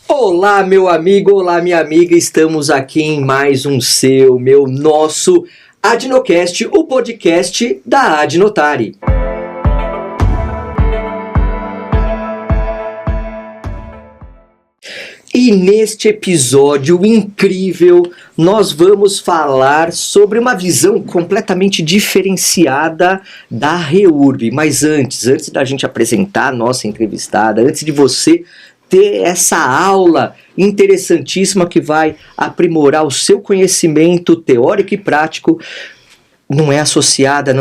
Olá, meu amigo, olá, minha amiga, estamos aqui em mais um nosso Adnocast, o podcast da Adnotari. E neste episódio incrível, nós vamos falar sobre uma visão completamente diferenciada da REURB. Mas antes da gente apresentar a nossa entrevistada, antes de você ter essa aula interessantíssima que vai aprimorar o seu conhecimento teórico e prático, não é associado,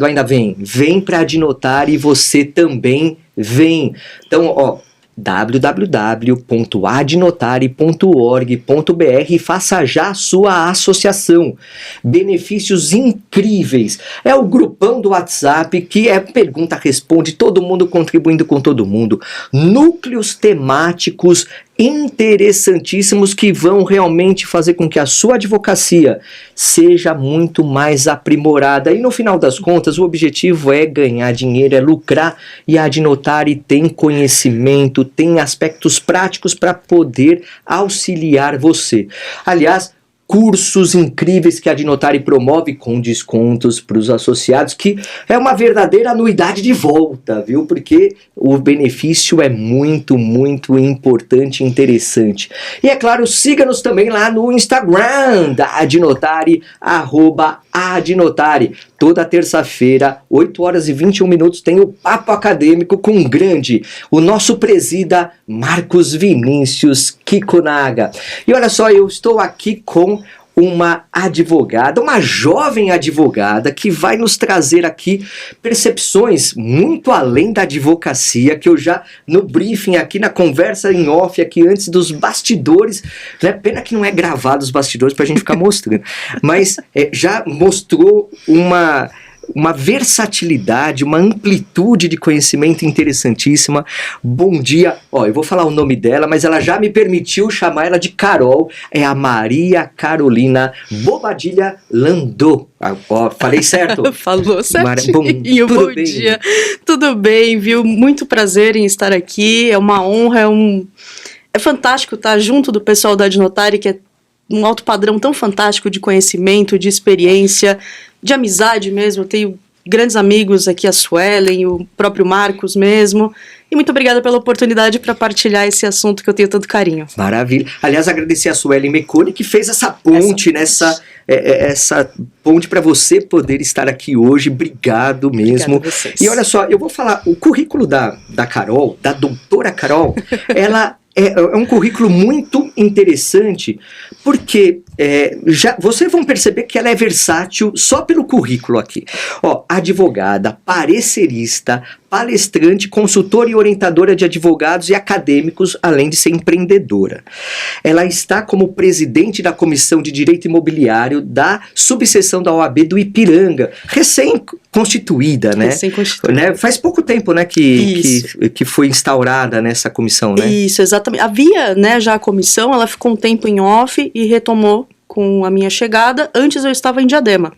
ainda vem para Adnotari e você também vem. Então, www.adnotari.org.br e faça já a sua associação. Benefícios incríveis. É o grupão do WhatsApp que é pergunta-responde, todo mundo contribuindo com todo mundo. Núcleos temáticos interessantíssimos que vão realmente fazer com que a sua advocacia seja muito mais aprimorada. E no final das contas, o objetivo é ganhar dinheiro, é lucrar, e a Adnotari tem conhecimento, tem aspectos práticos para poder auxiliar você. Aliás, cursos incríveis que a Adnotari promove com descontos para os associados, que é uma verdadeira anuidade de volta, viu? Porque o benefício é muito, muito importante e interessante. E é claro, siga-nos também lá no Instagram da Adnotari, @Adnotari. Toda terça-feira, 8h21, tem o Papo Acadêmico com o nosso presida Marcos Vinícius Kikunaga. E olha só, eu estou aqui com uma advogada, uma jovem advogada que vai nos trazer aqui percepções muito além da advocacia, que eu já no briefing aqui, na conversa em off aqui antes dos bastidores, né? Pena que não é gravado os bastidores pra gente ficar mostrando, mas já mostrou uma versatilidade, uma amplitude de conhecimento interessantíssima. Bom dia. Eu vou falar o nome dela, mas ela já me permitiu chamar ela de Carol. É a Maria Carolina Bobadilha Landô. Falei certo? Falou certinho. Bom dia. Tudo bem, viu? Muito prazer em estar aqui. É uma honra, é fantástico estar junto do pessoal da Adnotari, que é um alto padrão tão fantástico de conhecimento, de experiência, de amizade mesmo. Eu tenho grandes amigos aqui, a Suelen, o próprio Marcos mesmo. E muito obrigada pela oportunidade para partilhar esse assunto que eu tenho tanto carinho. Maravilha. Aliás, agradecer a Suelen Meconi, que fez essa ponte, essa ponte para você poder estar aqui hoje. Obrigado mesmo. Obrigada a vocês. E olha só, eu vou falar, o currículo da Carol, da doutora Carol, ela é um currículo muito interessante, porque vocês vão perceber que ela é versátil só pelo currículo aqui. Advogada, parecerista, palestrante, consultora e orientadora de advogados e acadêmicos, além de ser empreendedora. Ela está como presidente da Comissão de Direito Imobiliário da subseção da OAB do Ipiranga, recém-constituída, né? Recém-constituída. Faz pouco tempo, né, que foi instaurada nessa comissão, né? Isso, exatamente. Havia, né, já a comissão, ela ficou um tempo em off e retomou com a minha chegada. Antes eu estava em Diadema.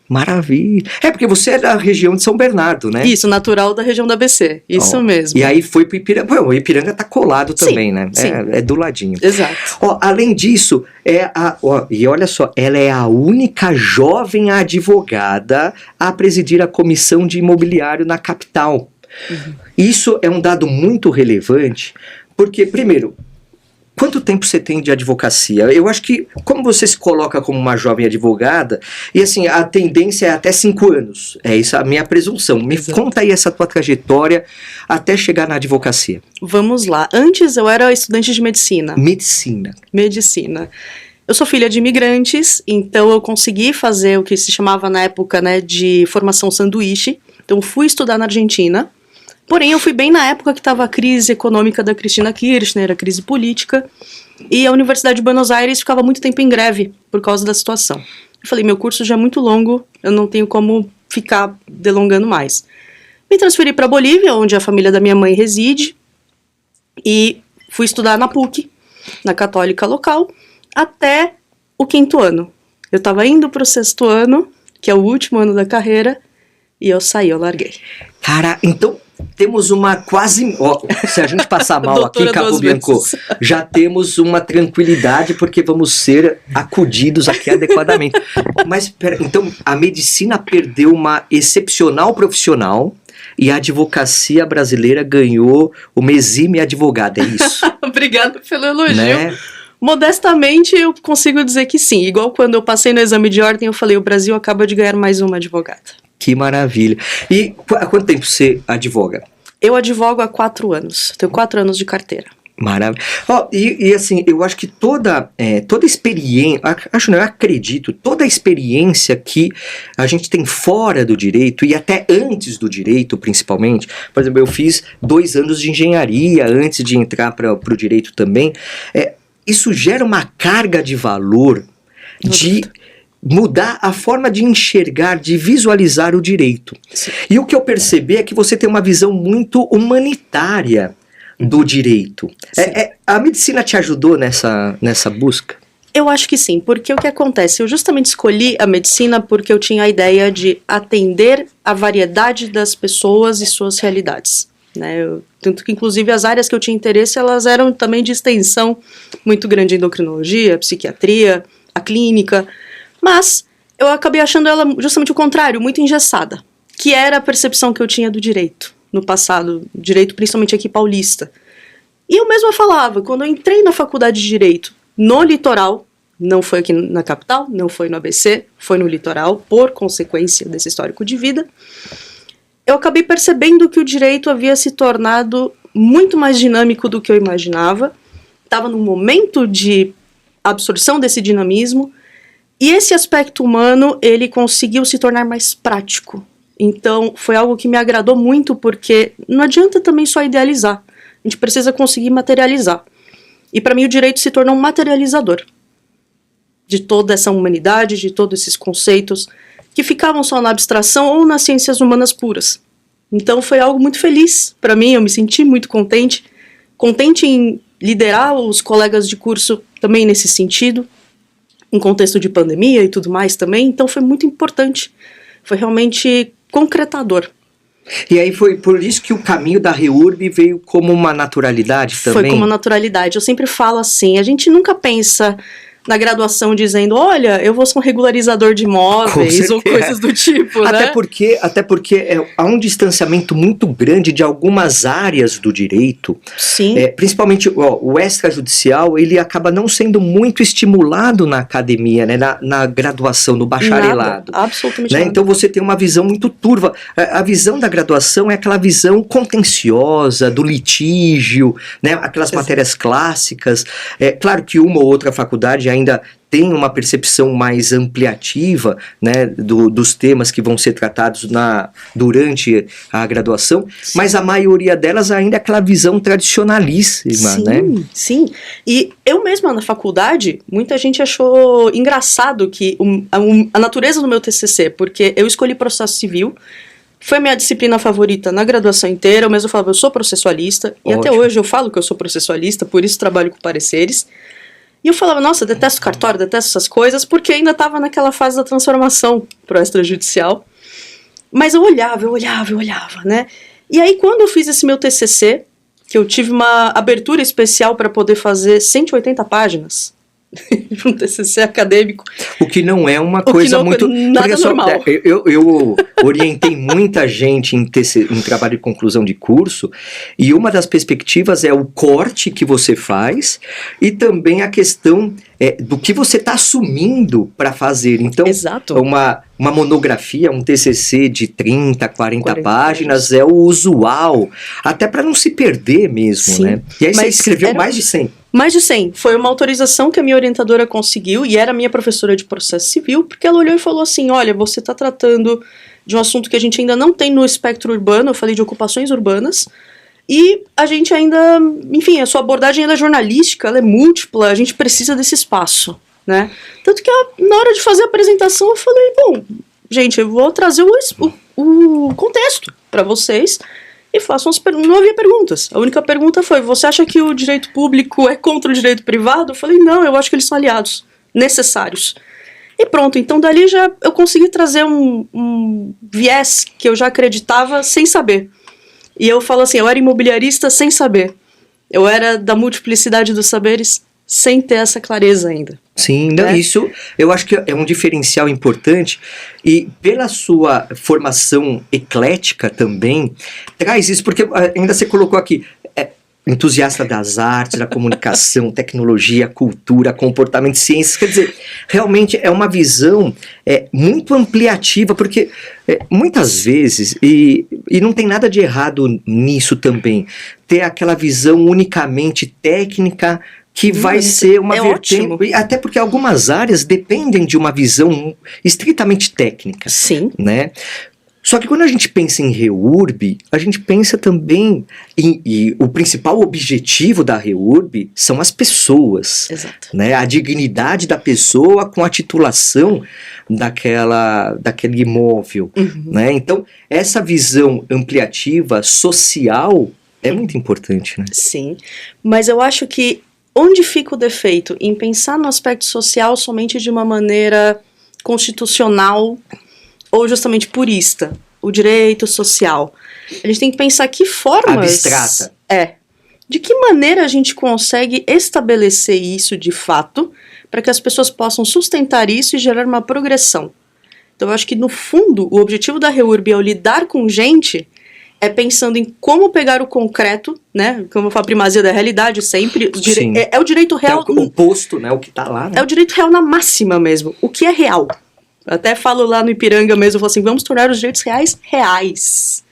Maravilha. Porque você é da região de São Bernardo, né? Isso, natural da região da ABC. Isso mesmo. E aí foi pro Ipiranga. O Ipiranga tá colado também, sim, né? Sim. É do ladinho. Exato. Além disso, e olha só, ela é a única jovem advogada a presidir a comissão de imobiliário na capital. Uhum. Isso é um dado muito relevante, porque, primeiro, quanto tempo você tem de advocacia? Eu acho que, como você se coloca como uma jovem advogada, e assim, a tendência é até 5 anos. É isso a minha presunção. Me conta aí essa tua trajetória até chegar na advocacia. Vamos lá. Antes eu era estudante de medicina. Medicina. Eu sou filha de imigrantes, então eu consegui fazer o que se chamava na época, né, de formação sanduíche. Então fui estudar na Argentina. Porém, eu fui bem na época que estava a crise econômica da Cristina Kirchner, a crise política, e a Universidade de Buenos Aires ficava muito tempo em greve por causa da situação. Eu falei, meu curso já é muito longo, eu não tenho como ficar delongando mais. Me transferi para Bolívia, onde a família da minha mãe reside, e fui estudar na PUC, na católica local, até o 5º ano. Eu estava indo para o 6º ano, que é o último ano da carreira, e eu saí, eu larguei. Cara, então temos uma quase... Ó, se a gente passar mal aqui, Doutora Capo duas Bianco, vezes. já temos uma tranquilidade porque vamos ser acudidos aqui adequadamente. Mas, pera, então, a medicina perdeu uma excepcional profissional e a advocacia brasileira ganhou uma exímia advogada, é isso? Obrigada pelo elogio. Né? Modestamente, eu consigo dizer que sim. Igual quando eu passei no exame de ordem, eu falei, o Brasil acaba de ganhar mais uma advogada. Que maravilha. E há quanto tempo você advoga? Eu advogo há 4 anos. Tenho 4 anos de carteira. Maravilha. Ó, e assim, eu acho que toda experiência, eu acredito, toda a experiência que a gente tem fora do direito e até antes do direito, principalmente, por exemplo, eu fiz 2 anos de engenharia antes de entrar para o direito também, isso gera uma carga de valor de mudar a forma de enxergar, de visualizar o direito. Sim. E o que eu percebi é que você tem uma visão muito humanitária do direito. A medicina te ajudou nessa busca? Eu acho que sim, porque o que acontece? Eu justamente escolhi a medicina porque eu tinha a ideia de atender a variedade das pessoas e suas realidades. Né? Tanto que, inclusive, as áreas que eu tinha interesse, elas eram também de extensão muito grande, endocrinologia, psiquiatria, a clínica, mas eu acabei achando ela justamente o contrário, muito engessada, que era a percepção que eu tinha do direito no passado, direito principalmente aqui paulista. E eu mesma falava, quando eu entrei na faculdade de Direito, no litoral, não foi aqui na capital, não foi no ABC, foi no litoral, por consequência desse histórico de vida, eu acabei percebendo que o direito havia se tornado muito mais dinâmico do que eu imaginava, estava num momento de absorção desse dinamismo, e esse aspecto humano, ele conseguiu se tornar mais prático. Então, foi algo que me agradou muito, porque não adianta também só idealizar. A gente precisa conseguir materializar. E para mim o direito se tornou um materializador de toda essa humanidade, de todos esses conceitos que ficavam só na abstração ou nas ciências humanas puras. Então foi algo muito feliz para mim, eu me senti muito contente em liderar os colegas de curso também nesse sentido, em contexto de pandemia e tudo mais também, então foi muito importante, foi realmente concretador. E aí foi por isso que o caminho da REURB veio como uma naturalidade também? Foi como naturalidade. Eu sempre falo assim, a gente nunca pensa na graduação dizendo, olha, eu vou ser um regularizador de imóveis ou coisas do tipo, até né? Porque há um distanciamento muito grande de algumas áreas do direito. Sim. Principalmente o extrajudicial, ele acaba não sendo muito estimulado na academia, né, na graduação, no bacharelado. Nada, absolutamente né? nada. Então você tem uma visão muito turva. A visão da graduação é aquela visão contenciosa, do litígio, né, aquelas matérias clássicas. Claro que uma ou outra faculdade ainda tem uma percepção mais ampliativa, né, dos temas que vão ser tratados durante a graduação, sim, mas a maioria delas ainda é aquela visão tradicionalíssima, sim, né? Sim, e eu mesma na faculdade, muita gente achou engraçado que a natureza do meu TCC, porque eu escolhi processo civil, foi minha disciplina favorita na graduação inteira, eu mesmo falava, eu sou processualista, e até hoje eu falo que eu sou processualista, por isso trabalho com pareceres. E eu falava, nossa, detesto cartório, detesto essas coisas, porque ainda estava naquela fase da transformação pro extrajudicial. Mas eu olhava, né? E aí, quando eu fiz esse meu TCC, que eu tive uma abertura especial para poder fazer 180 páginas, um TCC acadêmico. O que não é uma coisa muito... Nada normal. Eu orientei muita gente em trabalho de conclusão de curso, e uma das perspectivas é o corte que você faz e também a questão do que você está assumindo para fazer. Então, exato, uma monografia, um TCC de 30, 40 páginas é o usual, até para não se perder mesmo, sim, né? E aí você escreveu mais de 100. Mais de 100. Foi uma autorização que a minha orientadora conseguiu, e era minha professora de processo civil, porque ela olhou e falou assim, olha, você está tratando de um assunto que a gente ainda não tem no espectro urbano, eu falei de ocupações urbanas, e a gente ainda, enfim, a sua abordagem ainda é jornalística, ela é múltipla, a gente precisa desse espaço, né? Tanto que na hora de fazer a apresentação eu falei, bom, gente, eu vou trazer o contexto para vocês, e façam as perguntas. Não havia perguntas. A única pergunta foi, você acha que o direito público é contra o direito privado? Eu falei, não, eu acho que eles são aliados, necessários. E pronto, então dali eu consegui trazer um viés que eu já acreditava sem saber. E eu falo assim, eu era imobiliarista sem saber. Eu era da multiplicidade dos saberes sem ter essa clareza ainda. Sim, não, isso eu acho que é um diferencial importante e pela sua formação eclética também, traz isso, porque ainda você colocou aqui, entusiasta das artes, da comunicação, tecnologia, cultura, comportamento, ciências, quer dizer, realmente é uma visão muito ampliativa, porque muitas vezes, e não tem nada de errado nisso também, ter aquela visão unicamente técnica, que vai ser uma vertente, ótimo. Até porque algumas áreas dependem de uma visão estritamente técnica. Sim. Né? Só que quando a gente pensa em REURB, a gente pensa também e o principal objetivo da REURB são as pessoas. Exato. Né? A dignidade da pessoa com a titulação daquele imóvel. Uhum. Né? Então, essa visão ampliativa social é muito importante. Né? Sim, mas eu acho que onde fica o defeito? Em pensar no aspecto social somente de uma maneira constitucional ou justamente purista, o direito social. A gente tem que pensar que formas... Abstrata. De que maneira a gente consegue estabelecer isso de fato para que as pessoas possam sustentar isso e gerar uma progressão. Então eu acho que no fundo o objetivo da REURB ao lidar com gente é pensando em como pegar o concreto, né? Como eu falo, a primazia da realidade sempre. É o direito real. É o oposto, né? O que tá lá. Né? É o direito real na máxima mesmo. O que é real. Eu até falo lá no Ipiranga mesmo, eu falo assim, vamos tornar os direitos reais reais.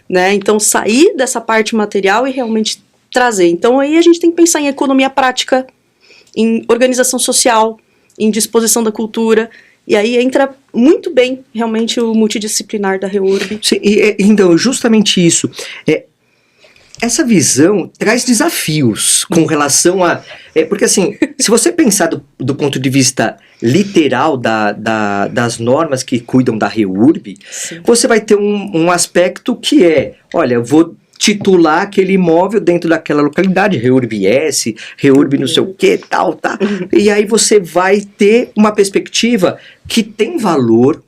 Né? Então sair dessa parte material e realmente trazer. Então aí a gente tem que pensar em economia prática, em organização social, em disposição da cultura. E aí entra muito bem, realmente, o multidisciplinar da REURB. Sim, então, justamente isso. Essa visão traz desafios com relação a... porque, assim, se você pensar do ponto de vista literal das normas que cuidam da REURB, sim, você vai ter um aspecto que olha, eu vou titular aquele imóvel dentro daquela localidade, REURB-S, REURB não sei o que, tal, tá. E aí você vai ter uma perspectiva que tem valor,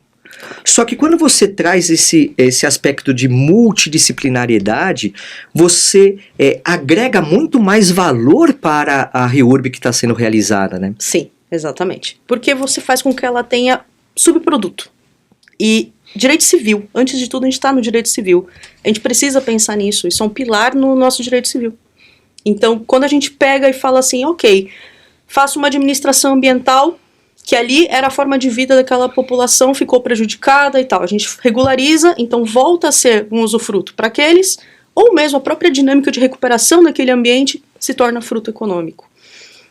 só que quando você traz esse aspecto de multidisciplinariedade, você agrega muito mais valor para a REURB que está sendo realizada, né? Sim, exatamente. Porque você faz com que ela tenha subproduto. E direito civil, antes de tudo a gente está no direito civil. A gente precisa pensar nisso, isso é um pilar no nosso direito civil. Então, quando a gente pega e fala assim, ok, faço uma administração ambiental, que ali era a forma de vida daquela população, ficou prejudicada e tal. A gente regulariza, então volta a ser um usufruto para aqueles, ou mesmo a própria dinâmica de recuperação daquele ambiente se torna fruto econômico.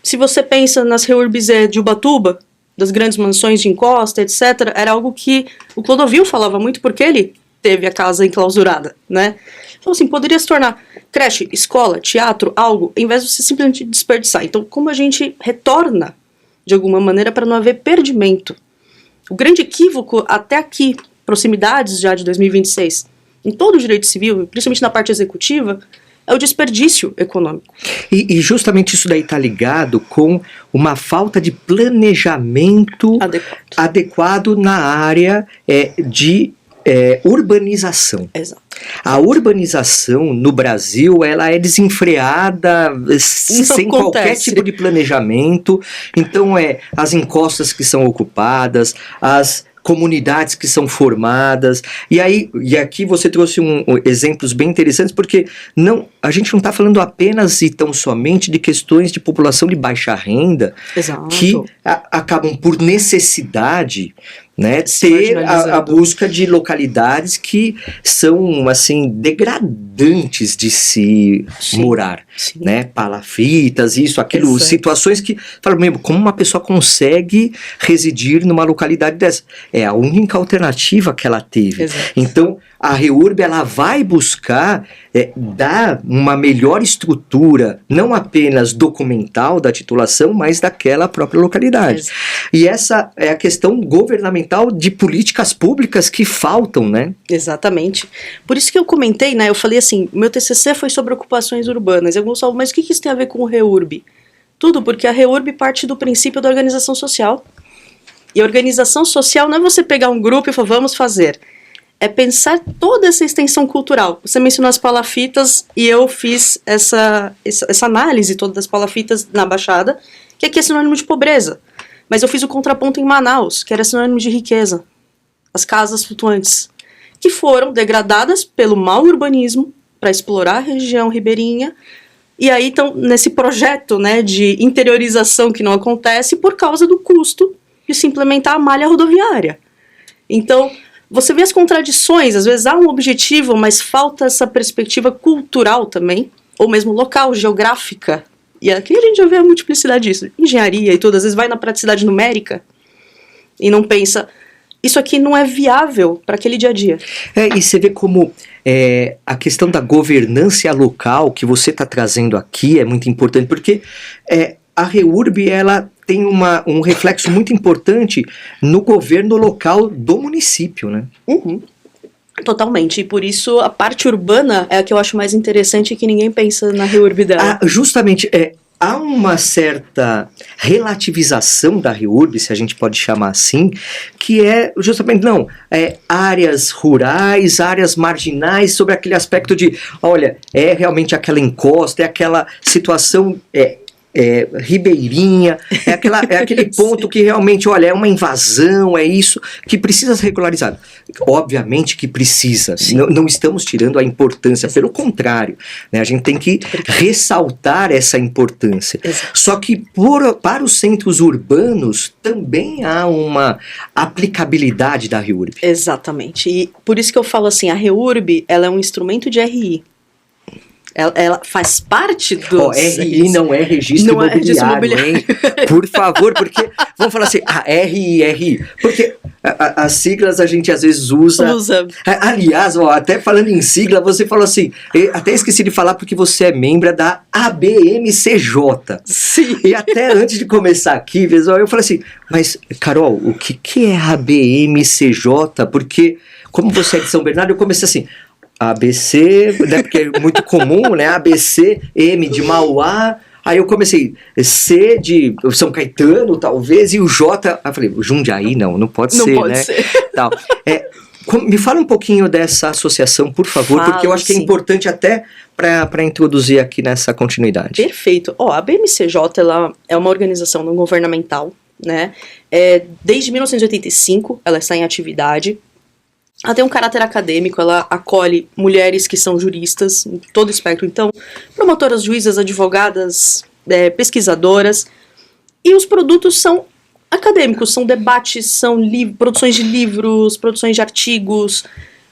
Se você pensa nas REURBs de Ubatuba, das grandes mansões de encosta, etc., era algo que o Clodovil falava muito porque ele teve a casa enclausurada, né? Então, assim, poderia se tornar creche, escola, teatro, algo, em vez de você simplesmente desperdiçar. Então, como a gente retorna de alguma maneira para não haver perdimento? O grande equívoco até aqui, proximidades já de 2026, em todo o direito civil, principalmente na parte executiva, é o desperdício econômico. E justamente isso daí está ligado com uma falta de planejamento adequado na área de urbanização. Exato. A urbanização no Brasil, ela é desenfreada, sem qualquer tipo de planejamento. Então, as encostas que são ocupadas, as comunidades que são formadas, e aqui você trouxe exemplos bem interessantes, porque a gente não está falando apenas e tão somente de questões de população de baixa renda, exato, que acabam por necessidade, né, ter a busca de localidades que são, assim, degradantes de se morar, sim, né, palafitas, isso, aquilo, exato, situações que, falo mesmo, como uma pessoa consegue residir numa localidade dessa? É a única alternativa que ela teve. Exato. Então, a REURB, ela vai buscar dar uma melhor estrutura, não apenas documental da titulação, mas daquela própria localidade. Exato. E essa é a questão governamental de políticas públicas que faltam, né? Exatamente. Por isso que eu comentei, né? Eu falei assim, meu TCC foi sobre ocupações urbanas. Eu falo, mas o que isso tem a ver com o REURB? Tudo, porque a REURB parte do princípio da organização social. E a organização social não é você pegar um grupo e falar, vamos fazer. é pensar toda essa extensão cultural. Você mencionou as palafitas e eu fiz essa análise toda das palafitas na Baixada, que aqui é sinônimo de pobreza. Mas eu fiz o contraponto em Manaus, que era sinônimo de riqueza. As casas flutuantes, que foram degradadas pelo mau urbanismo para explorar a região ribeirinha. E aí estão nesse projeto, né, de interiorização que não acontece por causa do custo de se implementar a malha rodoviária. Então, você vê as contradições, às vezes há um objetivo, mas falta essa perspectiva cultural também, ou mesmo local, geográfica. E aqui a gente já vê a multiplicidade disso. Engenharia e tudo, às vezes vai na praticidade numérica e não pensa, isso aqui não é viável para aquele dia a dia. E você vê como a questão da governança local que você está trazendo aqui é muito importante, porque a REURB, ela tem um reflexo muito importante no governo local do município, né? Uhum. Totalmente, e por isso a parte urbana é a que eu acho mais interessante e que ninguém pensa na REURB dela. Justamente, há uma certa relativização da REURB, se a gente pode chamar assim, que é justamente, áreas rurais, áreas marginais, sobre aquele aspecto de, olha, é realmente aquela encosta, é aquela situação ribeirinha, é aquele ponto que realmente, olha, é uma invasão, é isso, que precisa ser regularizado. Obviamente que precisa, não estamos tirando a importância, pelo contrário, né, a gente tem que ressaltar essa importância. Exato. Só que para os centros urbanos também há uma aplicabilidade da REURB. Exatamente, e por isso que eu falo assim, a REURB, ela é um instrumento de RI. Ela faz parte do... RI não é registro imobiliário, hein? Por favor, porque... Vamos falar assim, RI. Porque as siglas a gente às vezes usa. Aliás, até falando em sigla, você falou assim... Até esqueci de falar porque você é membro da ABMCJ. Sim. E até antes de começar aqui, eu falei assim... Mas, Carol, o que é ABMCJ? Porque, como você é de São Bernardo, eu comecei assim... ABC, né, porque é muito comum, né? ABC, M de Mauá. Aí eu comecei, C de São Caetano, talvez, e o J. Aí eu falei, Jundiaí não pode ser, pode né? ser. Tal. Me fala um pouquinho dessa associação, por favor, porque eu acho que é importante até para introduzir aqui nessa continuidade. Perfeito. A BMCJ, ela é uma organização não governamental, né? Desde 1985, ela está em atividade. Ela tem um caráter acadêmico, ela acolhe mulheres que são juristas, em todo o espectro. Então, promotoras, juízas, advogadas, pesquisadoras. E os produtos são acadêmicos, são debates, são produções de livros, produções de artigos,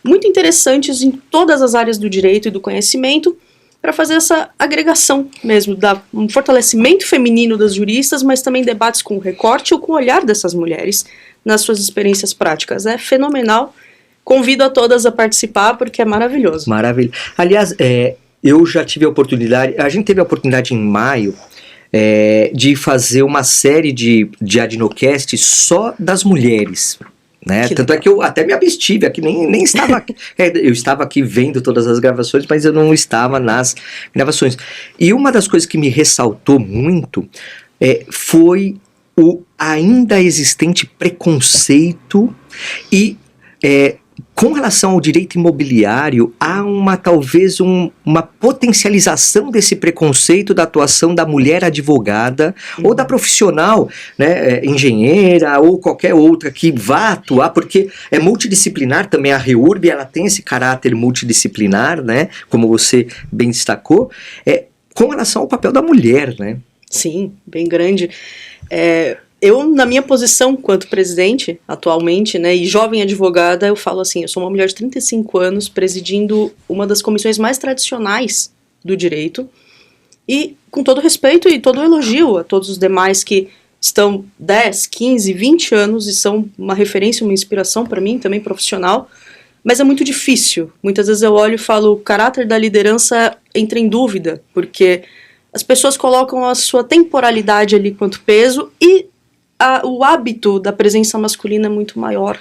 muito interessantes em todas as áreas do direito e do conhecimento, para fazer essa agregação mesmo, um fortalecimento feminino das juristas, mas também debates com o recorte ou com o olhar dessas mulheres nas suas experiências práticas. É fenomenal. Convido a todas a participar, porque é maravilhoso. Maravilha. Aliás, eu já tive a oportunidade, a gente teve a oportunidade em maio de fazer uma série de Adnocast só das mulheres. Né? Tanto é que eu até me abstive aqui, nem estava aqui. Eu estava aqui vendo todas as gravações, mas eu não estava nas gravações. E uma das coisas que me ressaltou muito foi o ainda existente preconceito e... com relação ao direito imobiliário, há talvez uma potencialização desse preconceito da atuação da mulher advogada ou da profissional, né, engenheira ou qualquer outra que vá atuar, porque é multidisciplinar também. A REURB, ela tem esse caráter multidisciplinar, né, como você bem destacou, com relação ao papel da mulher, né? Sim, bem grande. Eu, na minha posição enquanto presidente, atualmente, né, e jovem advogada, eu falo assim, eu sou uma mulher de 35 anos, presidindo uma das comissões mais tradicionais do direito, e com todo respeito e todo elogio a todos os demais que estão 10, 15, 20 anos e são uma referência, uma inspiração para mim, também profissional, mas é muito difícil. Muitas vezes eu olho e falo, o caráter da liderança entra em dúvida, porque as pessoas colocam a sua temporalidade ali quanto peso e o hábito da presença masculina é muito maior.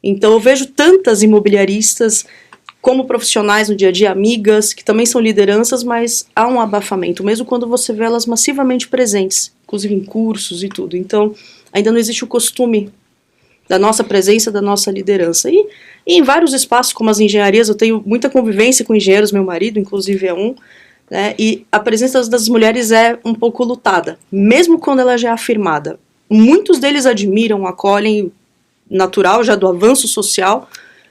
Então eu vejo tantas imobiliaristas como profissionais no dia a dia, amigas, que também são lideranças, mas há um abafamento, mesmo quando você vê elas massivamente presentes, inclusive em cursos e tudo. Então ainda não existe o costume da nossa presença, da nossa liderança. E E em vários espaços, como as engenharias, eu tenho muita convivência com engenheiros, meu marido, inclusive, é um, né? E a presença das mulheres é um pouco lutada, mesmo quando ela já é afirmada. Muitos deles admiram, acolhem, natural já do avanço social,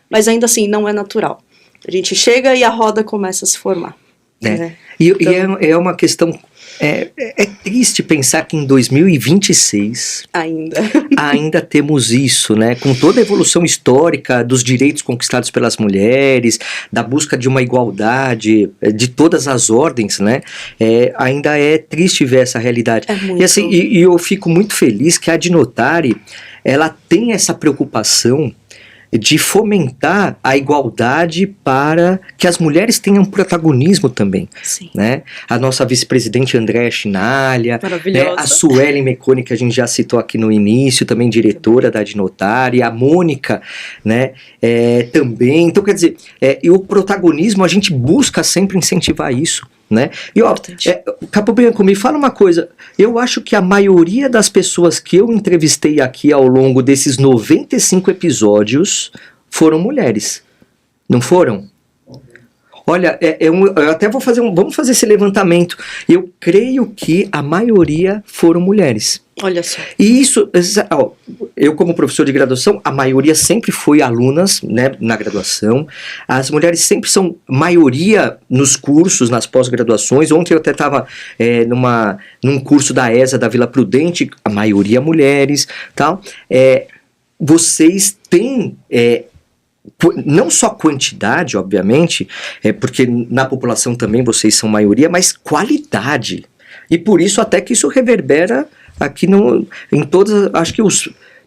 mas ainda assim não é natural. A gente chega e a roda começa a se formar. Né? Então, é uma questão... É triste pensar que em 2026 ainda temos isso, né? Com toda a evolução histórica dos direitos conquistados pelas mulheres, da busca de uma igualdade de todas as ordens, né? Ainda é triste ver essa realidade. E assim, e eu fico muito feliz que a Adnotare, ela tem essa preocupação de fomentar a igualdade para que as mulheres tenham protagonismo também. Sim. Né? A nossa vice-presidente Andréa Chinalha, maravilhosa. A Suelen Meconi, que a gente já citou aqui no início, também diretora da Adnotare, a Mônica, né, também. Então, quer dizer, e o protagonismo, a gente busca sempre incentivar isso. Né? E ó, Capo Bianco, me fala uma coisa, eu acho que a maioria das pessoas que eu entrevistei aqui ao longo desses 95 episódios foram mulheres, não foram? Olha, eu até vamos fazer esse levantamento, eu creio que a maioria foram mulheres. Olha só. E isso, ó, eu como professor de graduação, a maioria sempre foi alunas, né, na graduação. As mulheres sempre são maioria nos cursos, nas pós-graduações. Ontem eu até estava num curso da ESA da Vila Prudente, a maioria mulheres, tal. Vocês têm... não só quantidade, obviamente, porque na população também vocês são maioria, mas qualidade. E por isso até que isso reverbera aqui em todas, acho que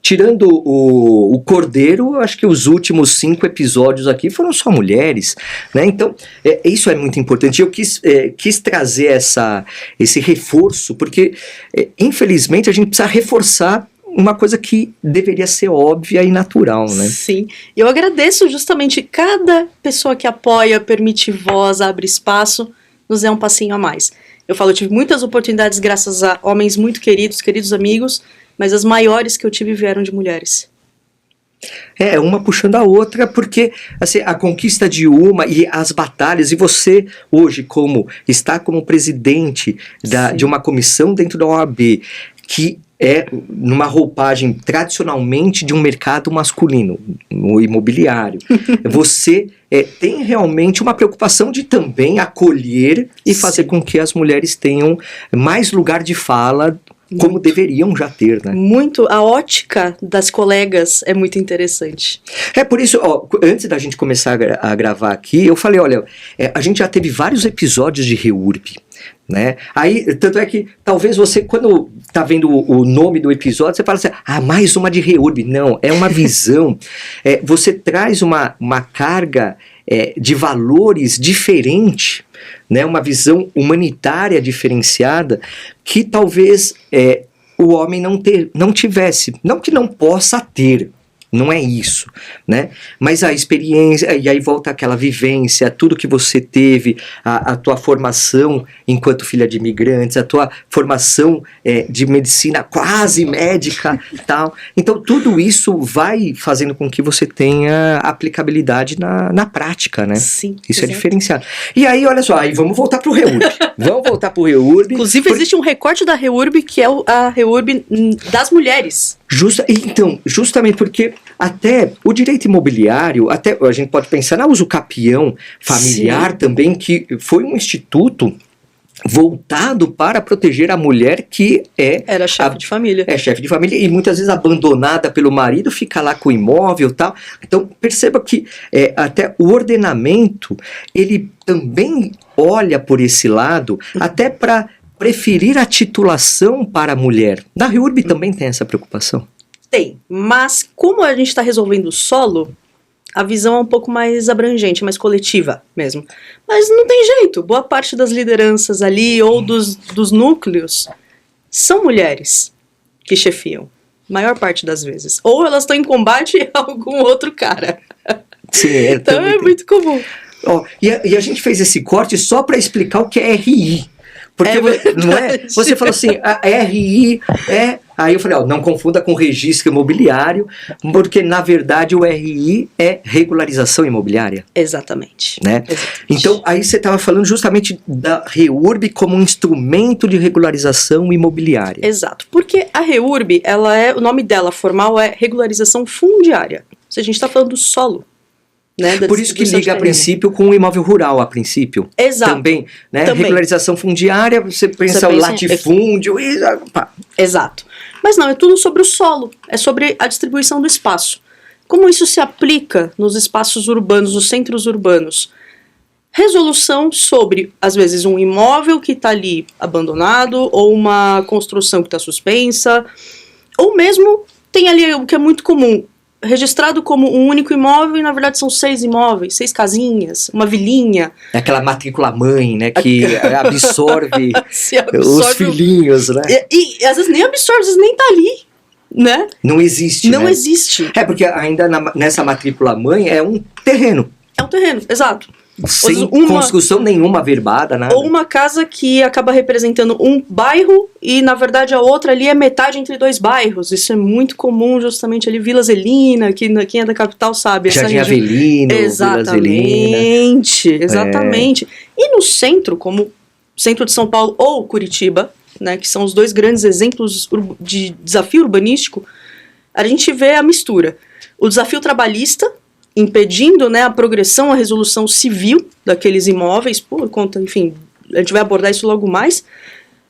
tirando o Cordeiro, acho que os últimos 5 episódios aqui foram só mulheres, né? Então, isso é muito importante. Eu quis trazer esse reforço, porque infelizmente a gente precisa reforçar uma coisa que deveria ser óbvia e natural, né? Sim, eu agradeço justamente cada pessoa que apoia, permite voz, abre espaço, nos é um passinho a mais. Eu tive muitas oportunidades graças a homens muito queridos amigos, mas as maiores que eu tive vieram de mulheres. Uma puxando a outra, porque assim, a conquista de uma e as batalhas, e você hoje está como presidente de uma comissão dentro da OAB, que numa roupagem tradicionalmente de um mercado masculino, no imobiliário. Você tem realmente uma preocupação de também acolher e fazer com que as mulheres tenham mais lugar de fala, como deveriam já ter, né? Muito. A ótica das colegas é muito interessante. Por isso, antes da gente começar a gravar aqui, eu falei, olha, a gente já teve vários episódios de REURB, né? Aí, tanto é que talvez você, quando tá vendo o nome do episódio, você fala assim, mais uma de REURB. Não, é uma visão. Você traz uma carga de valores diferente, né? Uma visão humanitária diferenciada que talvez o homem não tivesse. Não que não possa ter. Não é isso, né? Mas a experiência, e aí volta aquela vivência, tudo que você teve, a tua formação enquanto filha de imigrantes, a tua formação de medicina quase médica, tal. Então, tudo isso vai fazendo com que você tenha aplicabilidade na prática, né? Sim. Isso exato. É diferenciado. E aí, olha só, aí vamos voltar pro REURB. Inclusive, existe um recorte da REURB, que é a REURB das mulheres. Então, justamente porque até o direito imobiliário, até a gente pode pensar na usucapião familiar. Sim. Também, que foi um instituto voltado para proteger a mulher que era chefe de família. Chefe de família e muitas vezes abandonada pelo marido, fica lá com o imóvel e tal. Então, perceba que até o ordenamento, ele também olha por esse lado, até para preferir a titulação para a mulher. Na REURB também tem essa preocupação? Tem, mas como a gente está resolvendo o solo, a visão é um pouco mais abrangente, mais coletiva mesmo. Mas não tem jeito, boa parte das lideranças ali ou dos núcleos são mulheres que chefiam, maior parte das vezes. Ou elas estão em combate a algum outro cara. Sim, então é muito comum. E a gente fez esse corte só para explicar o que é RI. Porque não é? Você falou assim, a RI é Aí eu falei, ó, não confunda com registro imobiliário, porque na verdade o RI é regularização imobiliária. Exatamente. Né? Exatamente. Então, aí você estava falando justamente da REURB como um instrumento de regularização imobiliária. Exato, porque a REURB, o nome dela formal é regularização fundiária. Ou seja, a gente está falando do solo. Né, por isso que liga a princípio com o imóvel rural, a princípio. Exato. Também, né? Também. Regularização fundiária, você pensa o latifúndio e... Pá. Exato. Mas não, é tudo sobre o solo, é sobre a distribuição do espaço. Como isso se aplica nos espaços urbanos, nos centros urbanos? Resolução sobre, às vezes, um imóvel que está ali abandonado, ou uma construção que está suspensa, ou mesmo tem ali o que é muito comum, registrado como um único imóvel e na verdade são 6 imóveis, 6 casinhas, uma vilinha. É aquela matrícula mãe, né, que absorve, absorve os filhinhos, né? E às vezes nem absorve, às vezes nem tá ali, né? Não existe, Não né? existe. É porque ainda nessa matrícula mãe é um terreno. É um terreno, exato. Sem construção nenhuma verbada, nada. Ou uma casa que acaba representando um bairro e, na verdade, a outra ali é metade entre 2 bairros. Isso é muito comum, justamente ali, Vila Zelina, que quem é da capital sabe. Jardim Avelino, exatamente, Vila Zelina. Exatamente. E no centro, como centro de São Paulo ou Curitiba, né, que são os 2 grandes exemplos de desafio urbanístico, a gente vê a mistura. O desafio trabalhista, impedindo, né, a progressão, a resolução civil daqueles imóveis, por conta, enfim, a gente vai abordar isso logo mais,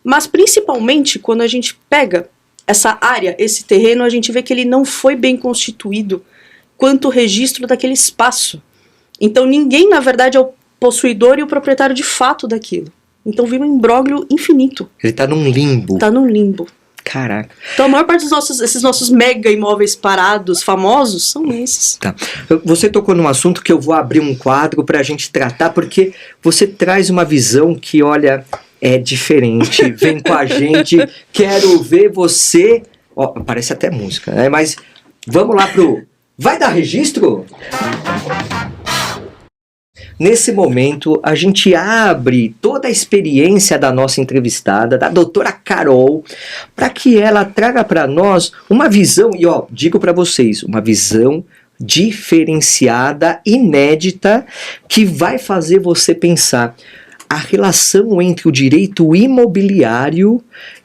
mas principalmente quando a gente pega essa área, esse terreno, a gente vê que ele não foi bem constituído quanto o registro daquele espaço. Então ninguém, na verdade, é o possuidor e o proprietário de fato daquilo. Então vira um imbróglio infinito. Ele tá num limbo. Tá num limbo. Caraca. Então a maior parte desses nossos mega imóveis parados, famosos, são esses. Tá. Você tocou num assunto que eu vou abrir um quadro pra gente tratar, porque você traz uma visão que, olha, é diferente. Vem com a gente, quero ver você... Ó, parece até música, né? Mas vamos lá pro... Vai dar registro? Nesse momento, a gente abre toda a experiência da nossa entrevistada, da doutora Carol, para que ela traga para nós uma visão, e ó, digo para vocês, uma visão diferenciada, inédita, que vai fazer você pensar a relação entre o direito imobiliário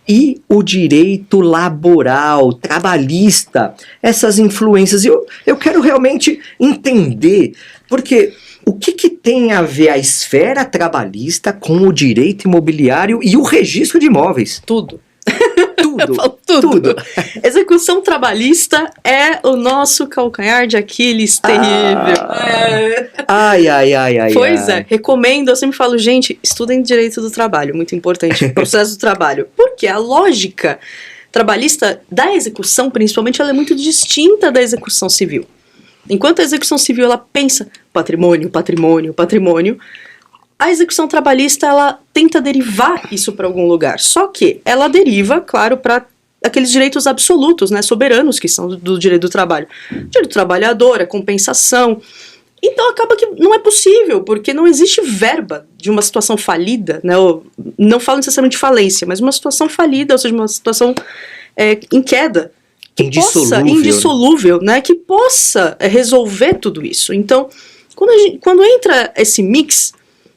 e o direito laboral, trabalhista, essas influências. Eu quero realmente entender, porque... O que tem a ver a esfera trabalhista com o direito imobiliário e o registro de imóveis? Tudo. Tudo. Eu falo tudo. Execução trabalhista é o nosso calcanhar de Aquiles terrível. Ai. Pois é, recomendo, eu sempre falo, gente, estudem direito do trabalho, muito importante, processo do trabalho. Porque a lógica trabalhista da execução, principalmente, ela é muito distinta da execução civil. Enquanto a execução civil ela pensa patrimônio, patrimônio, patrimônio, a execução trabalhista ela tenta derivar isso para algum lugar. Só que ela deriva, claro, para aqueles direitos absolutos, né, soberanos, que são do direito do trabalho. Direito do trabalhador, a compensação. Então acaba que não é possível, porque não existe verba de uma situação falida, né, não falo necessariamente de falência, mas uma situação falida, ou seja, uma situação em queda, indissolúvel, né, que possa toresolver tudo isso. Então, quando entra esse mix,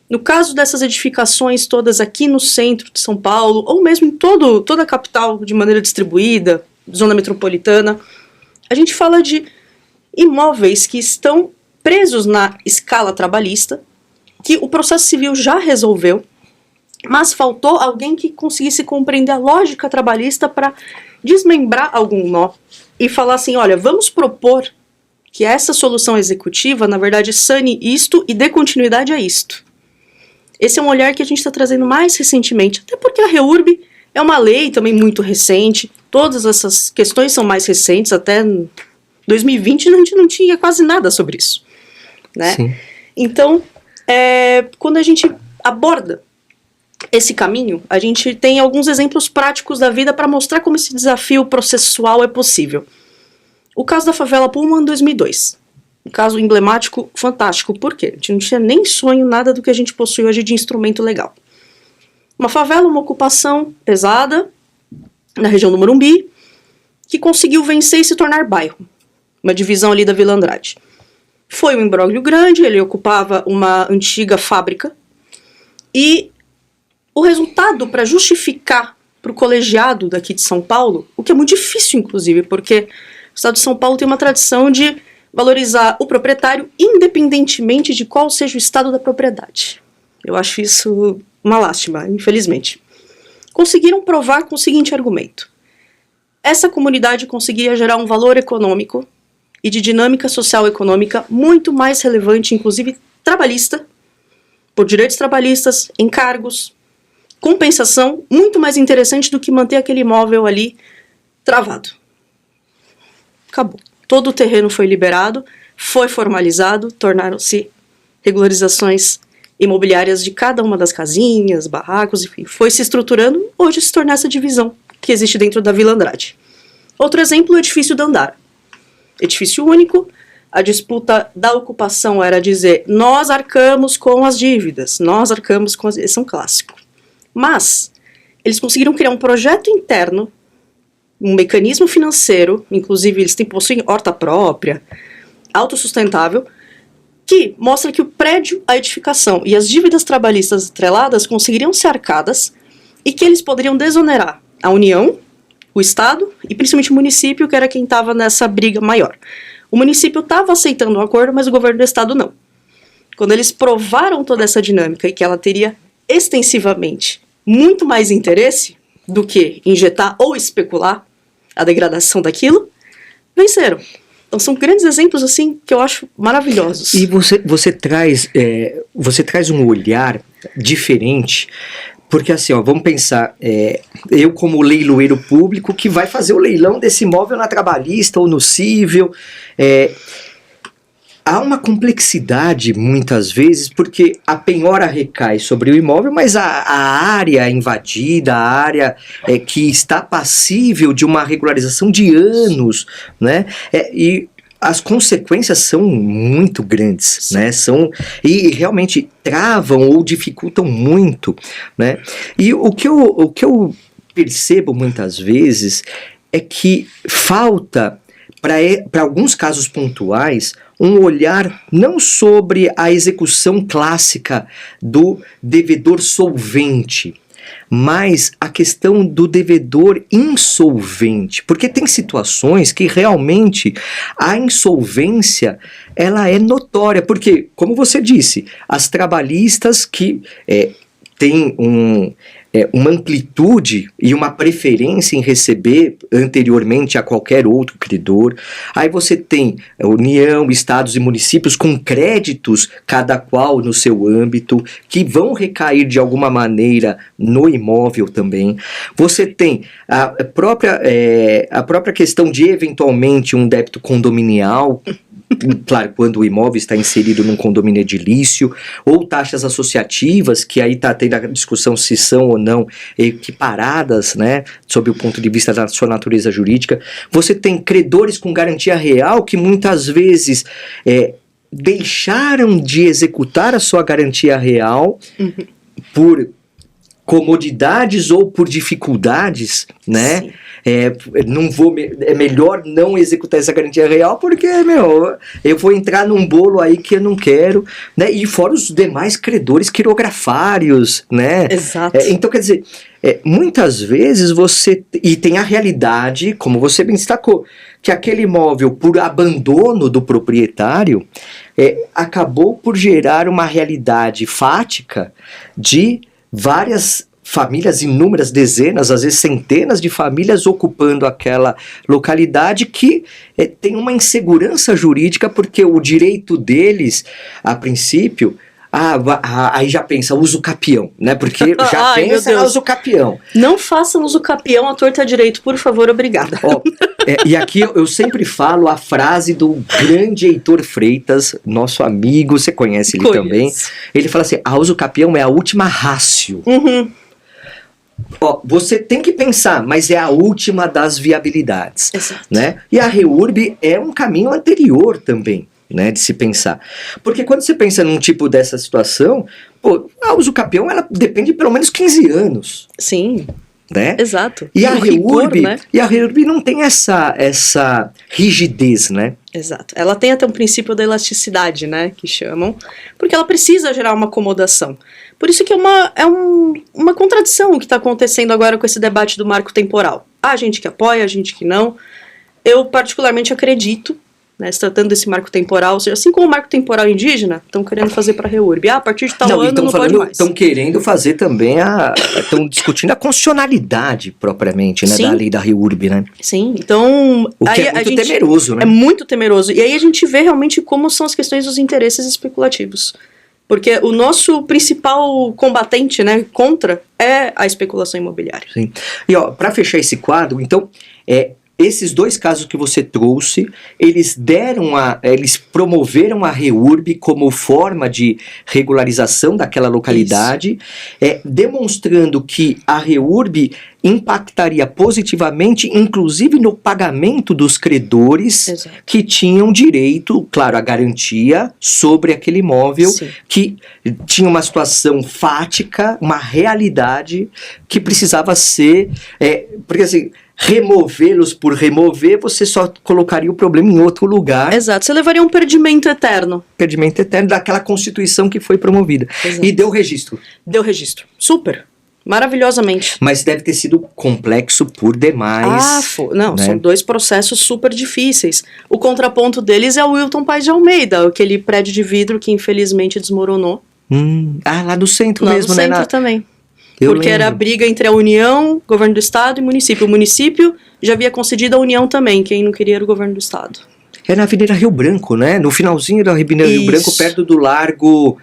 no caso dessas edificações todas aqui no centro de São Paulo, ou mesmo em toda a capital de maneira distribuída, zona metropolitana, a gente fala de imóveis que estão presos na escala trabalhista, que o processo civil já resolveu, mas faltou alguém que conseguisse compreender a lógica trabalhista para desmembrar algum nó e falar assim, olha, vamos propor que essa solução executiva, na verdade, sane isto e dê continuidade a isto. Esse é um olhar que a gente está trazendo mais recentemente, até porque a REURB é uma lei também muito recente, todas essas questões são mais recentes, até 2020 a gente não tinha quase nada sobre isso, né? Sim. Então, quando a gente aborda esse caminho, a gente tem alguns exemplos práticos da vida para mostrar como esse desafio processual é possível. O caso da favela Pullman 2002. Um caso emblemático, fantástico. Por quê? A gente não tinha nem sonho nada do que a gente possui hoje de instrumento legal. Uma favela, uma ocupação pesada, na região do Morumbi, que conseguiu vencer e se tornar bairro. Uma divisão ali da Vila Andrade. Foi um imbróglio grande, ele ocupava uma antiga fábrica. E o resultado, para justificar para o colegiado daqui de São Paulo, o que é muito difícil, inclusive, porque o estado de São Paulo tem uma tradição de valorizar o proprietário independentemente de qual seja o estado da propriedade. Eu acho isso uma lástima, infelizmente. Conseguiram provar com o seguinte argumento. Essa comunidade conseguia gerar um valor econômico e de dinâmica social econômica muito mais relevante, inclusive trabalhista, por direitos trabalhistas, encargos, compensação, muito mais interessante do que manter aquele imóvel ali travado. Acabou. Todo o terreno foi liberado, foi formalizado, tornaram-se regularizações imobiliárias de cada uma das casinhas, barracos, enfim, foi se estruturando, hoje se tornou essa divisão que existe dentro da Vila Andrade. Outro exemplo, o edifício Dandara. Edifício único, a disputa da ocupação era dizer, nós arcamos com as dívidas, nós arcamos com as... Esse é um clássico. Mas, eles conseguiram criar um projeto interno, um mecanismo financeiro, inclusive eles possuem horta própria, autossustentável, que mostra que o prédio, a edificação e as dívidas trabalhistas atreladas conseguiriam ser arcadas e que eles poderiam desonerar a União, o Estado e principalmente o município, que era quem estava nessa briga maior. O município estava aceitando o acordo, mas o governo do Estado não. Quando eles provaram toda essa dinâmica e que ela teria extensivamente muito mais interesse do que injetar ou especular a degradação daquilo, venceram. Então são grandes exemplos assim que eu acho maravilhosos. E você traz um olhar diferente, porque assim, ó, vamos pensar, eu como leiloeiro público que vai fazer o leilão desse imóvel na trabalhista ou no cível, há uma complexidade muitas vezes, porque a penhora recai sobre o imóvel, mas a área invadida, a área que está passível de uma regularização de anos, né? E as consequências são muito grandes, né? E realmente travam ou dificultam muito, né? E o que eu percebo muitas vezes é que falta, para alguns casos pontuais, um olhar não sobre a execução clássica do devedor solvente, mas a questão do devedor insolvente, porque tem situações que realmente a insolvência ela é notória, porque, como você disse, as trabalhistas que têm uma amplitude e uma preferência em receber anteriormente a qualquer outro credor. Aí você tem a União, estados e municípios com créditos, cada qual no seu âmbito, que vão recair de alguma maneira no imóvel também. Você tem a própria questão de eventualmente um débito condominial, claro, quando o imóvel está inserido num condomínio edilício, ou taxas associativas, que aí está tendo a discussão se são ou não equiparadas, né, sob o ponto de vista da sua natureza jurídica. Você tem credores com garantia real que muitas vezes deixaram de executar a sua garantia real por comodidades ou por dificuldades, né? É melhor não executar essa garantia real porque, eu vou entrar num bolo aí que eu não quero, né? E fora os demais credores quirografários, né? Exato. Então, quer dizer, muitas vezes e tem a realidade, como você bem destacou, que aquele imóvel, por abandono do proprietário, acabou por gerar uma realidade fática de várias famílias, inúmeras dezenas, às vezes centenas de famílias ocupando aquela localidade que tem uma insegurança jurídica, porque o direito deles, a princípio, aí já pensa uso capião, né? Porque já pensa uso capião. Não façam uso capião à torta direito, por favor, obrigada. E aqui eu sempre falo a frase do grande Heitor Freitas, nosso amigo, você conhece ele também. Ele fala assim, a uso capião é a última ratio. Você tem que pensar, mas é a última das viabilidades. Exato. Né? E a REURB é um caminho anterior também, né, de se pensar. Porque quando você pensa num tipo dessa situação, a uso capião ela depende de pelo menos 15 anos. Sim. né? Exato. E a rigor, REURB, né? não tem essa rigidez, né? Exato. Ela tem até um princípio da elasticidade, né, que chamam, porque ela precisa gerar uma acomodação. Por isso que uma contradição o que está acontecendo agora com esse debate do marco temporal. Há gente que apoia, há gente que não. Eu particularmente acredito, né, se tratando desse marco temporal, ou seja, assim como o marco temporal indígena, estão querendo fazer para a REURB. A partir de tal ano não pode mais. Estão querendo fazer também estão discutindo a constitucionalidade propriamente, né, da lei da REURB, né? Sim, então... O que é muito temeroso, né? É muito temeroso. E aí a gente vê realmente como são as questões dos interesses especulativos. Porque o nosso principal combatente, né, contra é a especulação imobiliária. Sim. E para fechar esse quadro, então, esses dois casos que você trouxe, eles promoveram a REURB como forma de regularização daquela localidade, demonstrando que a REURB impactaria positivamente, inclusive no pagamento dos credores. Exato. Que tinham direito, claro, à garantia sobre aquele imóvel. Sim. Que tinha uma situação fática, uma realidade que precisava ser, porque assim, removê-los por remover, você só colocaria o problema em outro lugar. Exato, você levaria um perdimento eterno. Perdimento eterno daquela Constituição que foi promovida. Exato. E deu registro. Deu registro, super. Maravilhosamente. Mas deve ter sido complexo por demais. Não, né? São dois processos super difíceis. O contraponto deles é o Wilton Paes de Almeida, aquele prédio de vidro que infelizmente desmoronou. Lá do centro lá mesmo, né? Lá do centro também. Eu porque lembro. Era a briga entre a União, governo do Estado e município. O município já havia concedido a União também, quem não queria era o governo do Estado. É na Avenida Rio Branco, né? No finalzinho da Avenida Rio Branco, perto do Largo...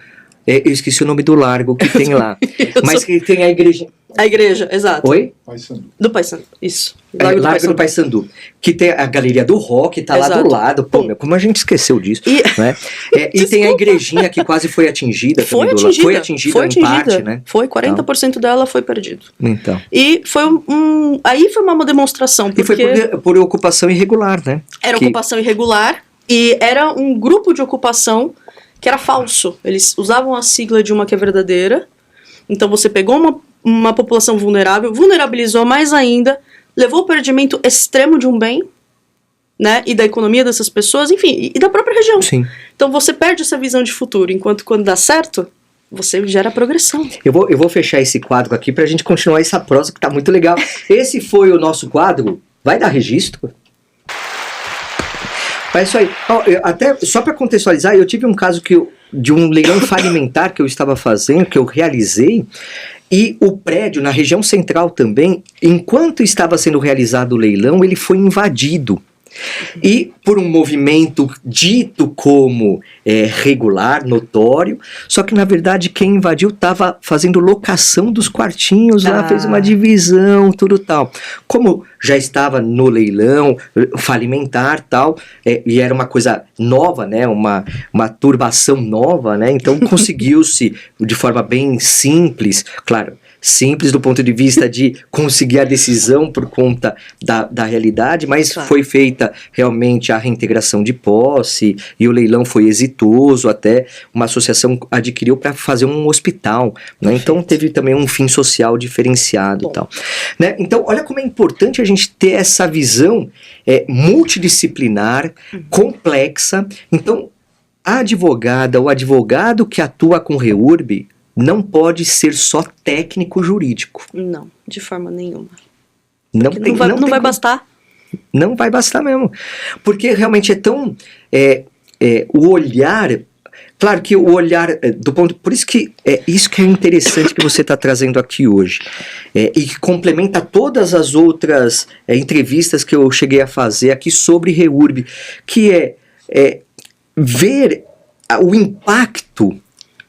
eu esqueci o nome do largo que tem lá. Mas que tem a igreja... A igreja, exato. Oi? Paissandu. Do Paissandu, isso. Largo do Paissandu. Que tem a Galeria do Rock, tá exato. Lá do lado. Pô, como a gente esqueceu disso, né? E tem a igrejinha que quase foi atingida. Foi atingida em parte, né? Foi, 40% dela foi perdido. Então. E foi aí foi uma demonstração. Porque... E foi por ocupação irregular, né? Era ocupação irregular e era um grupo de ocupação que era falso. Eles usavam a sigla de uma que é verdadeira. Então você pegou uma população vulnerável, vulnerabilizou mais ainda, levou ao perdimento extremo de um bem, né, e da economia dessas pessoas, enfim, e da própria região. Sim. Então você perde essa visão de futuro, enquanto quando dá certo, você gera progressão. Eu vou fechar esse quadro aqui pra gente continuar essa prosa que tá muito legal. Esse foi o nosso quadro. Vai dar registro? É isso aí. Até só para contextualizar, eu tive um caso de um leilão falimentar que eu estava fazendo, que eu realizei, e o prédio, na região central também, enquanto estava sendo realizado o leilão, ele foi invadido. E por um movimento dito como regular, notório, só que na verdade quem invadiu estava fazendo locação dos quartinhos lá, fez uma divisão, tudo tal. Como já estava no leilão, falimentar tal, e era uma coisa nova, né, uma turbação nova, né, então conseguiu-se de forma bem simples, claro, simples do ponto de vista de conseguir a decisão por conta da realidade, mas claro. Foi feita realmente a reintegração de posse e o leilão foi exitoso, até uma associação adquiriu para fazer um hospital, né? Então teve também um fim social diferenciado e tal, né? Então olha como é importante a gente ter essa visão multidisciplinar, complexa. Então a advogada, o advogado que atua com REURB não pode ser só técnico jurídico. Não, de forma nenhuma. Não vai bastar. Não vai bastar mesmo. Porque realmente é tão... o olhar... Claro que o olhar do ponto... Por isso que isso que é interessante que você está trazendo aqui hoje. E que complementa todas as outras entrevistas que eu cheguei a fazer aqui sobre REURB. Que é ver o impacto,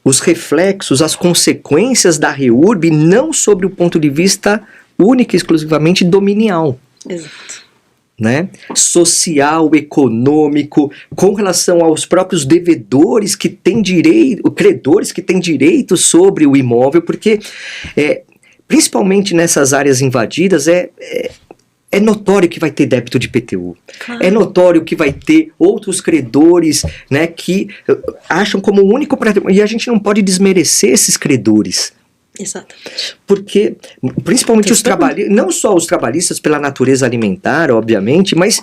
os reflexos, as consequências da REURB, não sobre o ponto de vista único e exclusivamente dominial. Exato. Né? Social, econômico, com relação aos próprios devedores que têm direito, credores que têm direito sobre o imóvel, porque principalmente nessas áreas invadidas é notório que vai ter débito de IPTU. Claro. É notório que vai ter outros credores, né, que acham como o único... E a gente não pode desmerecer esses credores. Exatamente. Porque, principalmente os trabalhistas, não só os trabalhistas pela natureza alimentar, obviamente, mas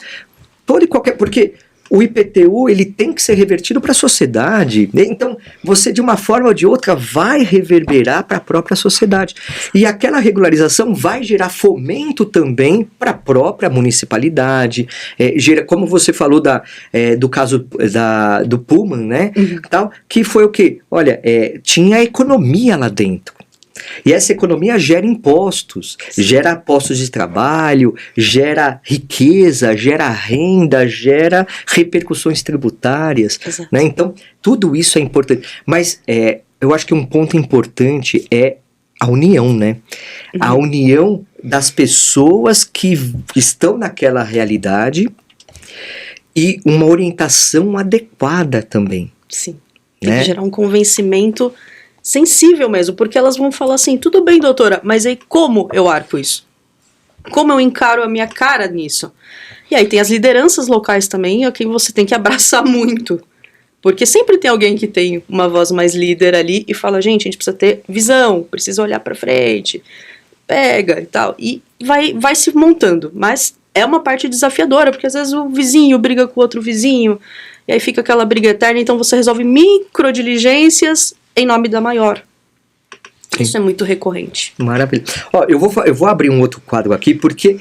todo e qualquer... Porque o IPTU, ele tem que ser revertido para a sociedade. Então, você, de uma forma ou de outra, vai reverberar para a própria sociedade. E aquela regularização vai gerar fomento também para a própria municipalidade. Como você falou do caso do Pullman, né? Tal, que foi o quê? Olha, tinha economia lá dentro. E essa economia gera impostos, gera postos de trabalho, gera riqueza, gera renda, gera repercussões tributárias, né? Então, tudo isso é importante. Mas eu acho que um ponto importante é a união, né? A união das pessoas que estão naquela realidade e uma orientação adequada também. Sim, tem que gerar um convencimento sensível mesmo, porque elas vão falar assim, tudo bem, doutora, mas aí como eu arco isso? Como eu encaro a minha cara nisso? E aí tem as lideranças locais também, a quem você tem que abraçar muito, porque sempre tem alguém que tem uma voz mais líder ali e fala, gente, a gente precisa ter visão, precisa olhar pra frente, pega e tal, e vai se montando, mas é uma parte desafiadora, porque às vezes o vizinho briga com o outro vizinho, e aí fica aquela briga eterna, então você resolve microdiligências em nome da maior. Sim. Isso é muito recorrente. Maravilha. Ó, eu vou abrir um outro quadro aqui, porque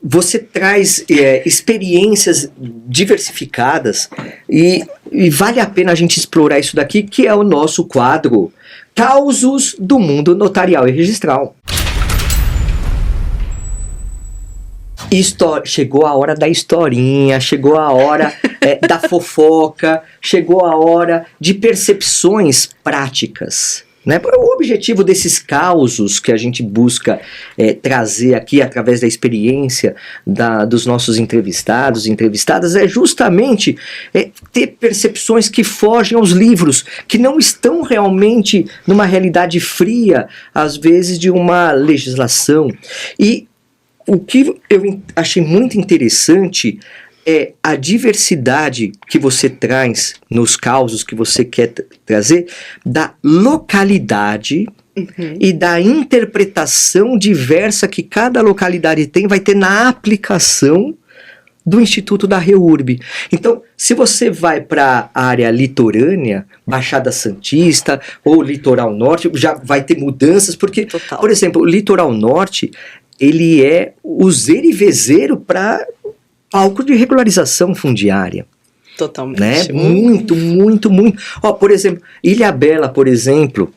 você traz experiências diversificadas e vale a pena a gente explorar isso daqui, que é o nosso quadro Causos do Mundo Notarial e Registral. Chegou a hora da historinha, chegou a hora da fofoca, chegou a hora de percepções práticas, né? O objetivo desses causos que a gente busca trazer aqui através da experiência dos nossos entrevistados e entrevistadas é justamente ter percepções que fogem aos livros, que não estão realmente numa realidade fria, às vezes, de uma legislação. E o que eu achei muito interessante é a diversidade que você traz nos causos que você quer trazer da localidade e da interpretação diversa que cada localidade tem, vai ter na aplicação do Instituto da REURB. Então, se você vai para a área litorânea, Baixada Santista ou Litoral Norte, já vai ter mudanças, porque, por exemplo, o Litoral Norte, ele é o zero e vezeiro para palco de regularização fundiária. Totalmente. Né? Muito. Ó, por exemplo, Ilhabela, por exemplo,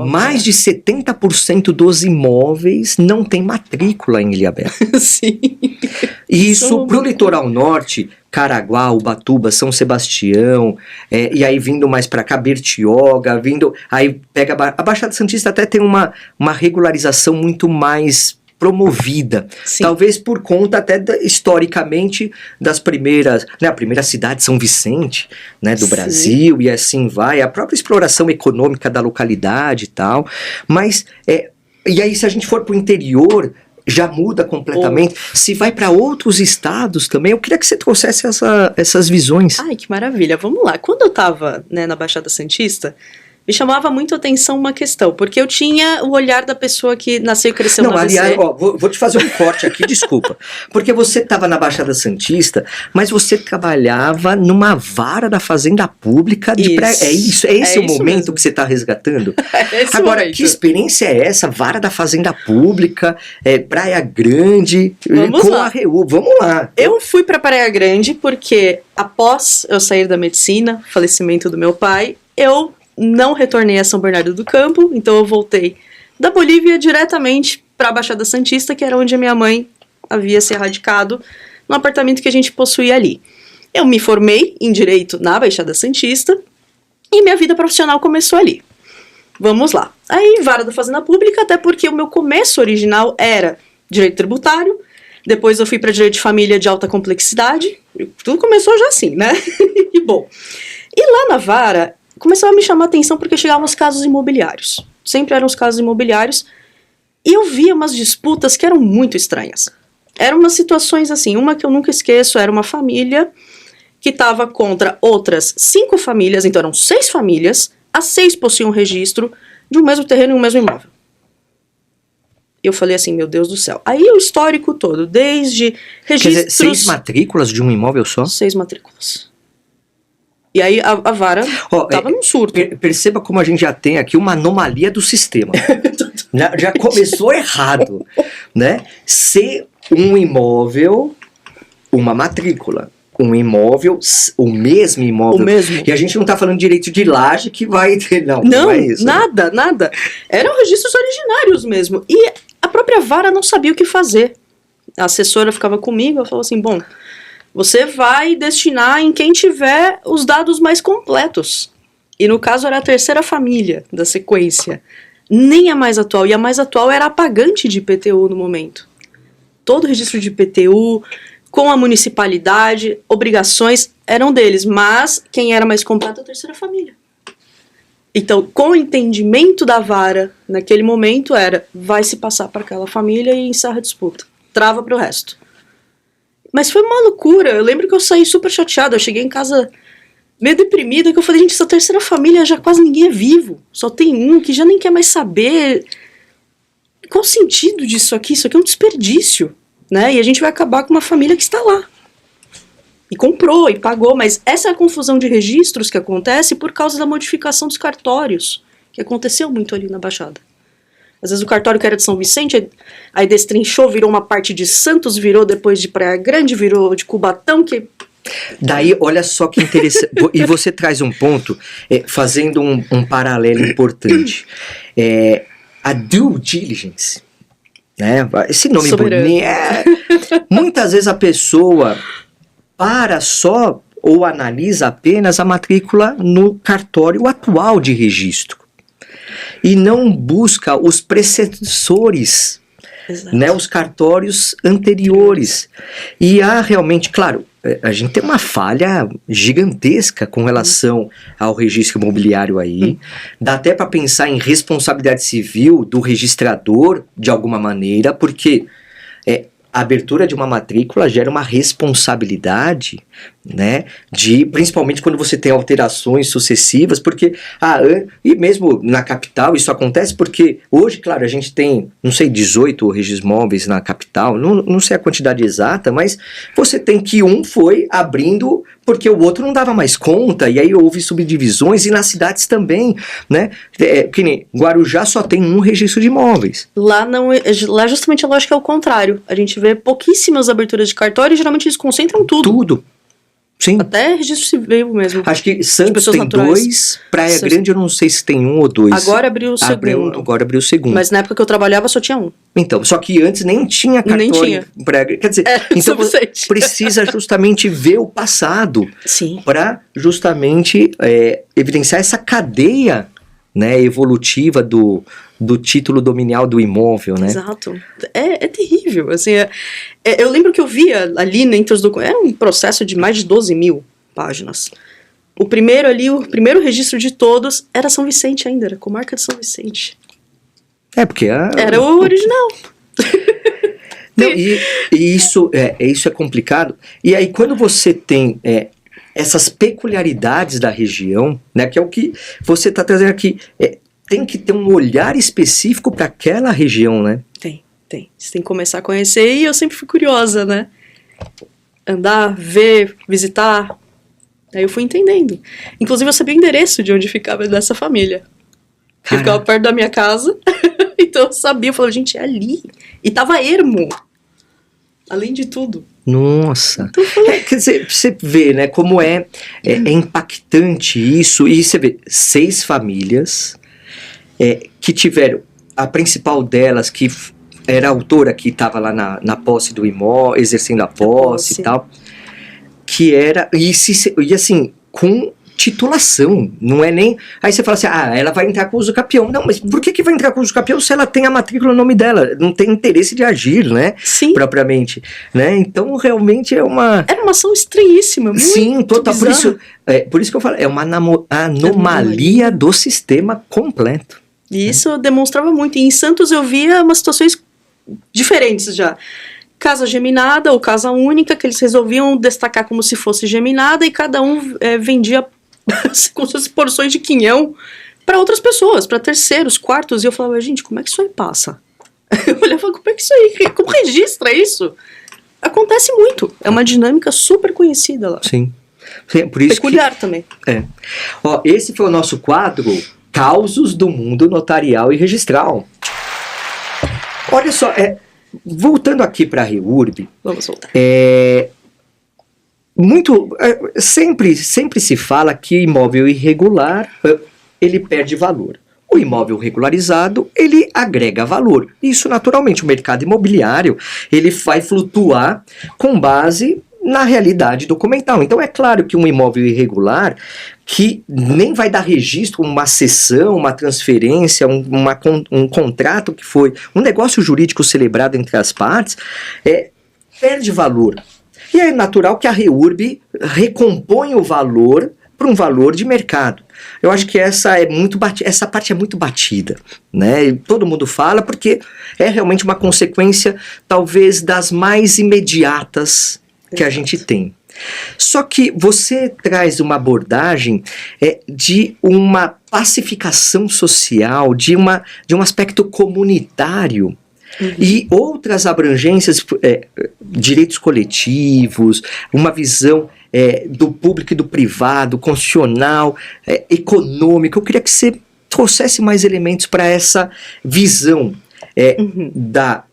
mais de 70% dos imóveis não tem matrícula em Ilhabela. Sim. E isso para o Litoral Norte, Caraguá, Ubatuba, São Sebastião, e aí vindo mais para cá, Bertioga, aí pega a Baixada Santista, até tem uma regularização muito mais promovida. Sim. Talvez por conta até historicamente das primeiras, né, a primeira cidade, São Vicente, né, do Brasil, e assim vai, a própria exploração econômica da localidade e tal, mas e aí se a gente for para o interior, já muda completamente. Se vai para outros estados também, eu queria que você trouxesse essas visões. Ai, que maravilha, vamos lá. Quando eu estava, né, na Baixada Santista, me chamava muito a atenção uma questão, porque eu tinha o olhar da pessoa que nasceu e cresceu na ABC. Não, aliás, vou te fazer um corte aqui, desculpa. Porque você estava na Baixada Santista, mas você trabalhava numa vara da Fazenda Pública. É esse o momento mesmo que você está resgatando? Agora, momento. Que experiência é essa? Vara da Fazenda Pública, Praia Grande, com a REU. Vamos lá. Eu fui para Praia Grande porque após eu sair da medicina, falecimento do meu pai, eu não retornei a São Bernardo do Campo, então eu voltei da Bolívia diretamente para a Baixada Santista, que era onde a minha mãe havia se radicado, no apartamento que a gente possuía ali. Eu me formei em Direito na Baixada Santista e minha vida profissional começou ali. Vamos lá. Aí, vara da Fazenda Pública, até porque o meu começo original era Direito Tributário, depois eu fui para Direito de Família de alta complexidade, tudo começou já assim, né? E bom. E lá na vara, começou a me chamar a atenção porque chegavam os casos imobiliários. Sempre eram os casos imobiliários. E eu via umas disputas que eram muito estranhas. Eram umas situações assim, uma que eu nunca esqueço, era uma família que estava contra outras 5 famílias, então eram 6 famílias, as 6 possuíam registro, de um mesmo terreno e um mesmo imóvel. Eu falei assim, meu Deus do céu. Aí o histórico todo, desde registros... Quer dizer, 6 matrículas de um imóvel só? 6 matrículas. E aí a vara tava num surto. Perceba como a gente já tem aqui uma anomalia do sistema. Já começou errado, né? Se um imóvel, uma matrícula. Um imóvel, o mesmo imóvel. O mesmo. E a gente não tá falando direito de laje que vai ter, não é isso. Nada, nada. Eram registros originários mesmo. E a própria vara não sabia o que fazer. A assessora ficava comigo, ela falou assim, bom, você vai destinar em quem tiver os dados mais completos. E no caso era a terceira família da sequência. Nem a mais atual. E a mais atual era a pagante de IPTU no momento. Todo o registro de IPTU, com a municipalidade, obrigações eram deles. Mas quem era mais completo é a terceira família. Então, com o entendimento da vara, naquele momento era, vai se passar para aquela família e encerra a disputa. Trava para o resto. Mas foi uma loucura. Eu lembro que eu saí super chateada. Eu cheguei em casa meio deprimida, que eu falei, gente, essa terceira família já quase ninguém é vivo. Só tem um que já nem quer mais saber. Qual o sentido disso aqui? Isso aqui é um desperdício, né? E a gente vai acabar com uma família que está lá. E comprou, e pagou. Mas essa é a confusão de registros que acontece por causa da modificação dos cartórios, que aconteceu muito ali na Baixada. Às vezes o cartório que era de São Vicente, aí destrinchou, virou uma parte de Santos, virou depois de Praia Grande, virou de Cubatão, que... Daí, olha só que interessante. E você traz um ponto, fazendo um paralelo importante. A due diligence, né? Esse nome bonito. Muitas vezes a pessoa para só ou analisa apenas a matrícula no cartório atual de registro. E não busca os precessores, né, os cartórios anteriores. E há realmente, claro, a gente tem uma falha gigantesca com relação ao registro imobiliário aí. Dá até para pensar em responsabilidade civil do registrador, de alguma maneira, porque a abertura de uma matrícula gera uma responsabilidade, né, principalmente quando você tem alterações sucessivas, porque, e mesmo na capital isso acontece porque hoje, claro, a gente tem, não sei, 18 registros móveis na capital, não sei a quantidade exata, mas você tem que um foi abrindo porque o outro não dava mais conta, e aí houve subdivisões, e nas cidades também, né, que nem Guarujá só tem um registro de imóveis. Lá justamente a lógica é o contrário, a gente vê pouquíssimas aberturas de cartório e geralmente eles concentram tudo. Sim. Até registro civil mesmo. Acho que Santos tem naturais. 2, Praia Grande eu não sei se tem 1 ou 2. Agora abriu o segundo. Agora abriu o segundo. Mas na época que eu trabalhava só tinha 1. Então, só que antes nem tinha cartório. Nem tinha. Quer dizer, então precisa justamente ver o passado. Sim. Para justamente evidenciar essa cadeia, né, evolutiva do título dominial do imóvel, né? Exato. É terrível, assim, eu lembro que eu via ali entre os documentos, era um processo de mais de 12 mil páginas. O primeiro registro de todos era São Vicente ainda, era comarca de São Vicente. Porque era o original. Não, e isso é complicado. E aí quando você tem essas peculiaridades da região, né, que é o que você está trazendo aqui, tem que ter um olhar específico para aquela região, né? Tem. Você tem que começar a conhecer, e eu sempre fui curiosa, né? Andar, ver, visitar. Aí eu fui entendendo. Inclusive eu sabia o endereço de onde ficava dessa família. Que ficava perto da minha casa. Então eu sabia, eu falava, gente, é ali. E tava ermo. Além de tudo. Nossa. Quer dizer, você vê, né, como é impactante isso. E você vê, 6 famílias que tiveram, a principal delas, que era a autora que estava lá na posse do imóvel, exercendo a posse e tal, que era, e assim, com titulação, não é nem, aí você fala assim, ela vai entrar com uso capião. Não, mas por que vai entrar com uso capião se ela tem a matrícula no nome dela? Não tem interesse de agir, né? Sim. Propriamente, né? Então, realmente é uma... Era uma ação estranhíssima, muito Sim, total, por isso que eu falo, é uma anomalia do sistema completo. E isso demonstrava muito. E em Santos eu via umas situações diferentes já. Casa geminada ou casa única, que eles resolviam destacar como se fosse geminada, e cada um vendia com suas porções de quinhão para outras pessoas, para terceiros, quartos, e eu falava, gente, como é que isso aí passa? Eu olhava, como é que isso aí, como registra isso? Acontece muito, é uma dinâmica super conhecida lá. Sim. Por isso peculiar também. Ó, esse foi o nosso quadro Causos do Mundo Notarial e Registral. Olha só, voltando aqui para a REURB, Vamos voltar. Sempre se fala que imóvel irregular ele perde valor. O imóvel regularizado, ele agrega valor. Isso, naturalmente, o mercado imobiliário, ele vai flutuar com base na realidade documental. Então, é claro que um imóvel irregular, que nem vai dar registro, uma cessão, uma transferência, um contrato que foi, um negócio jurídico celebrado entre as partes, perde valor. E é natural que a REURB recompõe o valor para um valor de mercado. Eu acho que essa parte é muito batida, né? E todo mundo fala porque é realmente uma consequência, talvez, das mais imediatas que a gente tem. Só que você traz uma abordagem de uma pacificação social, de um aspecto comunitário, e outras abrangências, direitos coletivos, uma visão do público e do privado, constitucional, econômico. Eu queria que você trouxesse mais elementos para essa visão da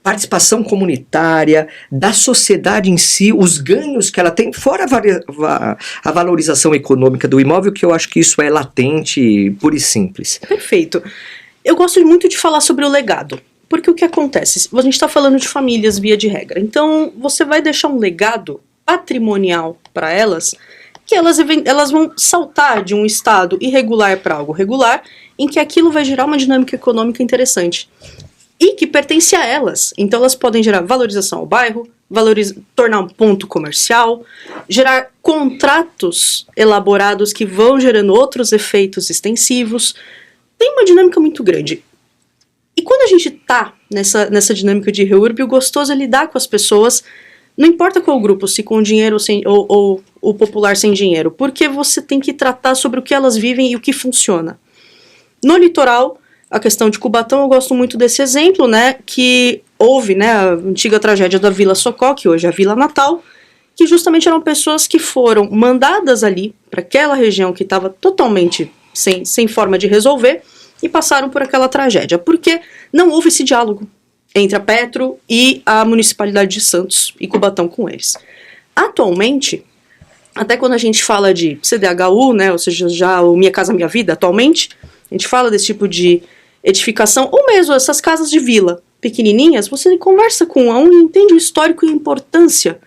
participação comunitária, da sociedade em si, os ganhos que ela tem, fora a valorização econômica do imóvel, que eu acho que isso é latente, puro e simples. Perfeito. Eu gosto muito de falar sobre o legado. Porque o que acontece? A gente está falando de famílias via de regra. Então, você vai deixar um legado patrimonial para elas, que elas vão saltar de um estado irregular para algo regular, em que aquilo vai gerar uma dinâmica econômica interessante. E que pertence a elas. Então, elas podem gerar valorização ao bairro, tornar um ponto comercial, gerar contratos elaborados que vão gerando outros efeitos extensivos. Tem uma dinâmica muito grande. E quando a gente tá nessa dinâmica de REURB, o gostoso é lidar com as pessoas, não importa qual grupo, se com dinheiro ou o popular sem dinheiro, porque você tem que tratar sobre o que elas vivem e o que funciona. No litoral, a questão de Cubatão, eu gosto muito desse exemplo, né, que houve, né, a antiga tragédia da Vila Socó, que hoje é a Vila Natal, que justamente eram pessoas que foram mandadas ali para aquela região que estava totalmente sem forma de resolver, e passaram por aquela tragédia, porque não houve esse diálogo entre a Petro e a Municipalidade de Santos e Cubatão com eles. Atualmente, até quando a gente fala de CDHU, né, ou seja, já o Minha Casa Minha Vida, atualmente, a gente fala desse tipo de edificação, ou mesmo essas casas de vila pequenininhas, você conversa com um e entende o histórico e a importância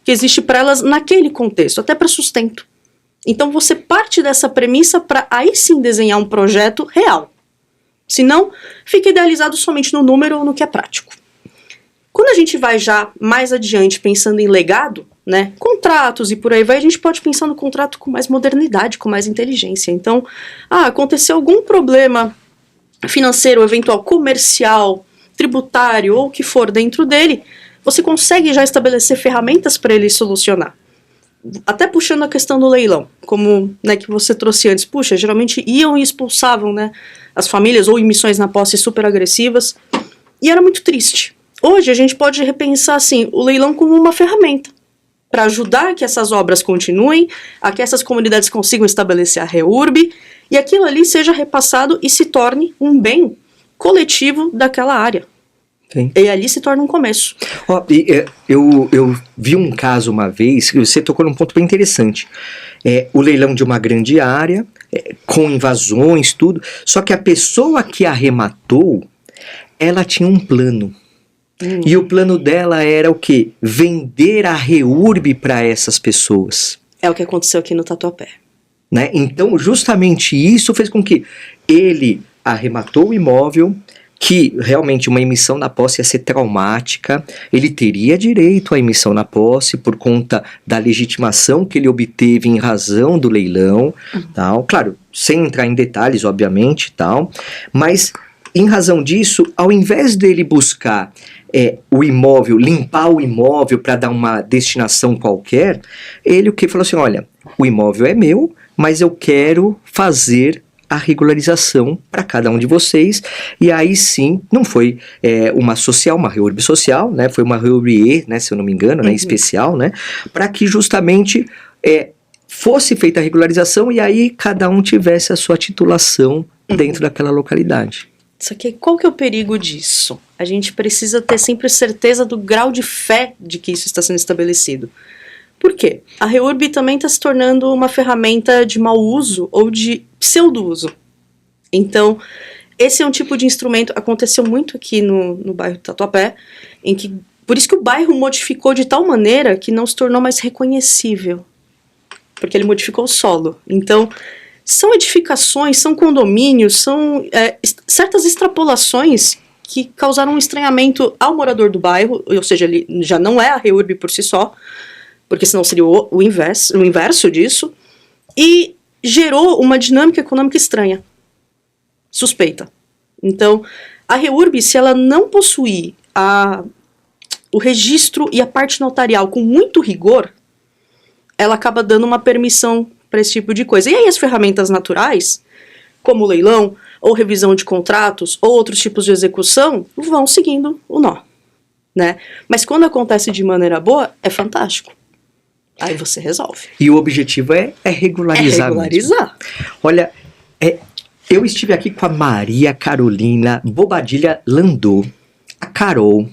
que existe para elas naquele contexto, até para sustento. Então você parte dessa premissa para aí sim desenhar um projeto real. Senão, fica idealizado somente no número ou no que é prático. Quando a gente vai já mais adiante pensando em legado, né, contratos e por aí vai, a gente pode pensar no contrato com mais modernidade, com mais inteligência. Então, aconteceu algum problema financeiro, eventual comercial, tributário ou o que for dentro dele, você consegue já estabelecer ferramentas para ele solucionar. Até puxando a questão do leilão, como, né, que você trouxe antes. Puxa, geralmente iam e expulsavam, né, as famílias ou emissões na posse super agressivas, e era muito triste. Hoje a gente pode repensar assim, o leilão como uma ferramenta para ajudar que essas obras continuem, a que essas comunidades consigam estabelecer a REURB, e aquilo ali seja repassado e se torne um bem coletivo daquela área. Sim. E ali se torna um começo. Eu vi um caso uma vez, que você tocou num ponto bem interessante. O leilão de uma grande área, com invasões, tudo. Só que a pessoa que arrematou, ela tinha um plano. E o plano dela era o quê? Vender a REURB para essas pessoas. É o que aconteceu aqui no Tatuapé. Né? Então, justamente isso fez com que ele arrematou o imóvel, que realmente uma emissão na posse ia ser traumática, ele teria direito à emissão na posse por conta da legitimação que ele obteve em razão do leilão, tal. Claro, sem entrar em detalhes, obviamente, tal, mas em razão disso, ao invés dele buscar o imóvel, limpar o imóvel para dar uma destinação qualquer, ele o que falou assim, olha, o imóvel é meu, mas eu quero fazer a regularização para cada um de vocês, e aí sim, não foi uma social, uma REURB social, né, foi uma REURB, né, se eu não me engano, né, especial, né, para que justamente fosse feita a regularização e aí cada um tivesse a sua titulação dentro daquela localidade. Só que qual que é o perigo disso? A gente precisa ter sempre certeza do grau de fé de que isso está sendo estabelecido. Por quê? A REURB também está se tornando uma ferramenta de mau uso ou de pseudo-uso. Então, esse é um tipo de instrumento, aconteceu muito aqui no bairro Tatuapé, por isso que o bairro modificou de tal maneira que não se tornou mais reconhecível, porque ele modificou o solo. Então, são edificações, são condomínios, são certas extrapolações que causaram um estranhamento ao morador do bairro, ou seja, ele já não é a REURB por si só, porque senão seria o inverso disso, e gerou uma dinâmica econômica estranha, suspeita. Então, a REURB, se ela não possuir o registro e a parte notarial com muito rigor, ela acaba dando uma permissão para esse tipo de coisa. E aí as ferramentas naturais, como o leilão, ou revisão de contratos, ou outros tipos de execução, vão seguindo o nó, né? Mas quando acontece de maneira boa, é fantástico. Aí você resolve. E o objetivo é regularizar. É regularizar. Mesmo. Olha, eu estive aqui com a Maria Carolina Bobadilha Landô, a Carol,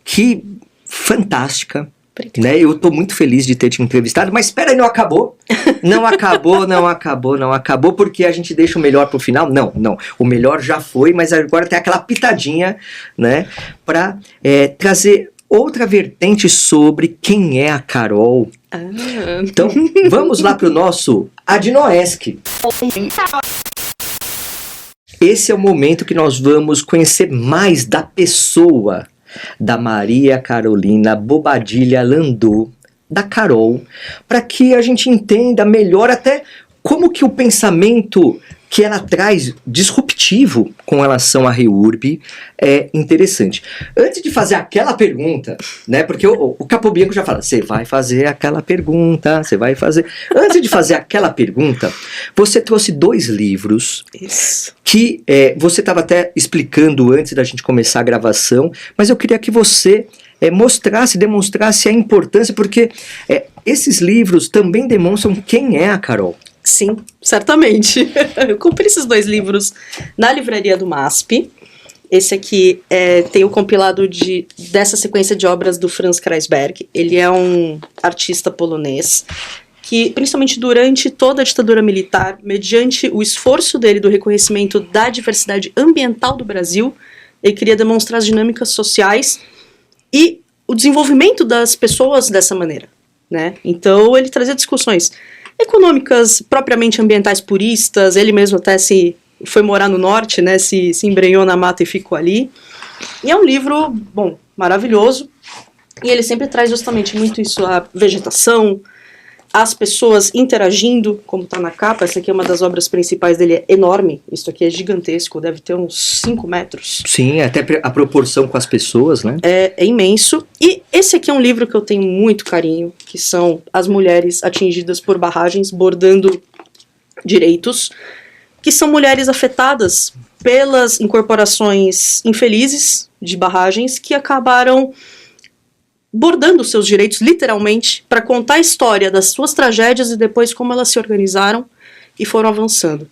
que fantástica, né? Eu tô muito feliz de ter te entrevistado, mas espera aí, não acabou. Não acabou, porque a gente deixa o melhor pro final. Não, o melhor já foi, mas agora tem aquela pitadinha, né, pra trazer outra vertente sobre quem é a Carol. Então, vamos lá pro nosso Adnoesc. Esse é o momento que nós vamos conhecer mais da pessoa da Maria Carolina Bobadilha Landô, da Carol, para que a gente entenda melhor até como que o pensamento que ela traz disruptivo com relação à REURB é interessante. Antes de fazer aquela pergunta, né, porque o Capobianco já fala, você vai fazer aquela pergunta, você vai fazer... Antes de fazer aquela pergunta, você trouxe 2 livros. Isso. Que você estava até explicando antes da gente começar a gravação, mas eu queria que você demonstrasse a importância, porque esses livros também demonstram quem é a Carol. Sim, certamente. Eu comprei esses 2 livros na livraria do MASP. Esse aqui tem o compilado dessa sequência de obras do Franz Kreisberg. Ele é um artista polonês que, principalmente durante toda a ditadura militar, mediante o esforço dele do reconhecimento da diversidade ambiental do Brasil, ele queria demonstrar as dinâmicas sociais e o desenvolvimento das pessoas dessa maneira, né? Então ele trazia discussões econômicas, propriamente ambientais puristas, ele mesmo até foi morar no norte, né, se embrenhou na mata e ficou ali. E é um livro, bom, maravilhoso, e ele sempre traz justamente muito isso, a vegetação, as pessoas interagindo, como está na capa. Essa aqui é uma das obras principais dele, é enorme, isso aqui é gigantesco, deve ter uns 5 metros. Sim, até a proporção com as pessoas, né? É imenso. E esse aqui é um livro que eu tenho muito carinho, que são as mulheres atingidas por barragens, bordando direitos, que são mulheres afetadas pelas incorporações infelizes de barragens que acabaram bordando seus direitos, literalmente, para contar a história das suas tragédias e depois como elas se organizaram e foram avançando.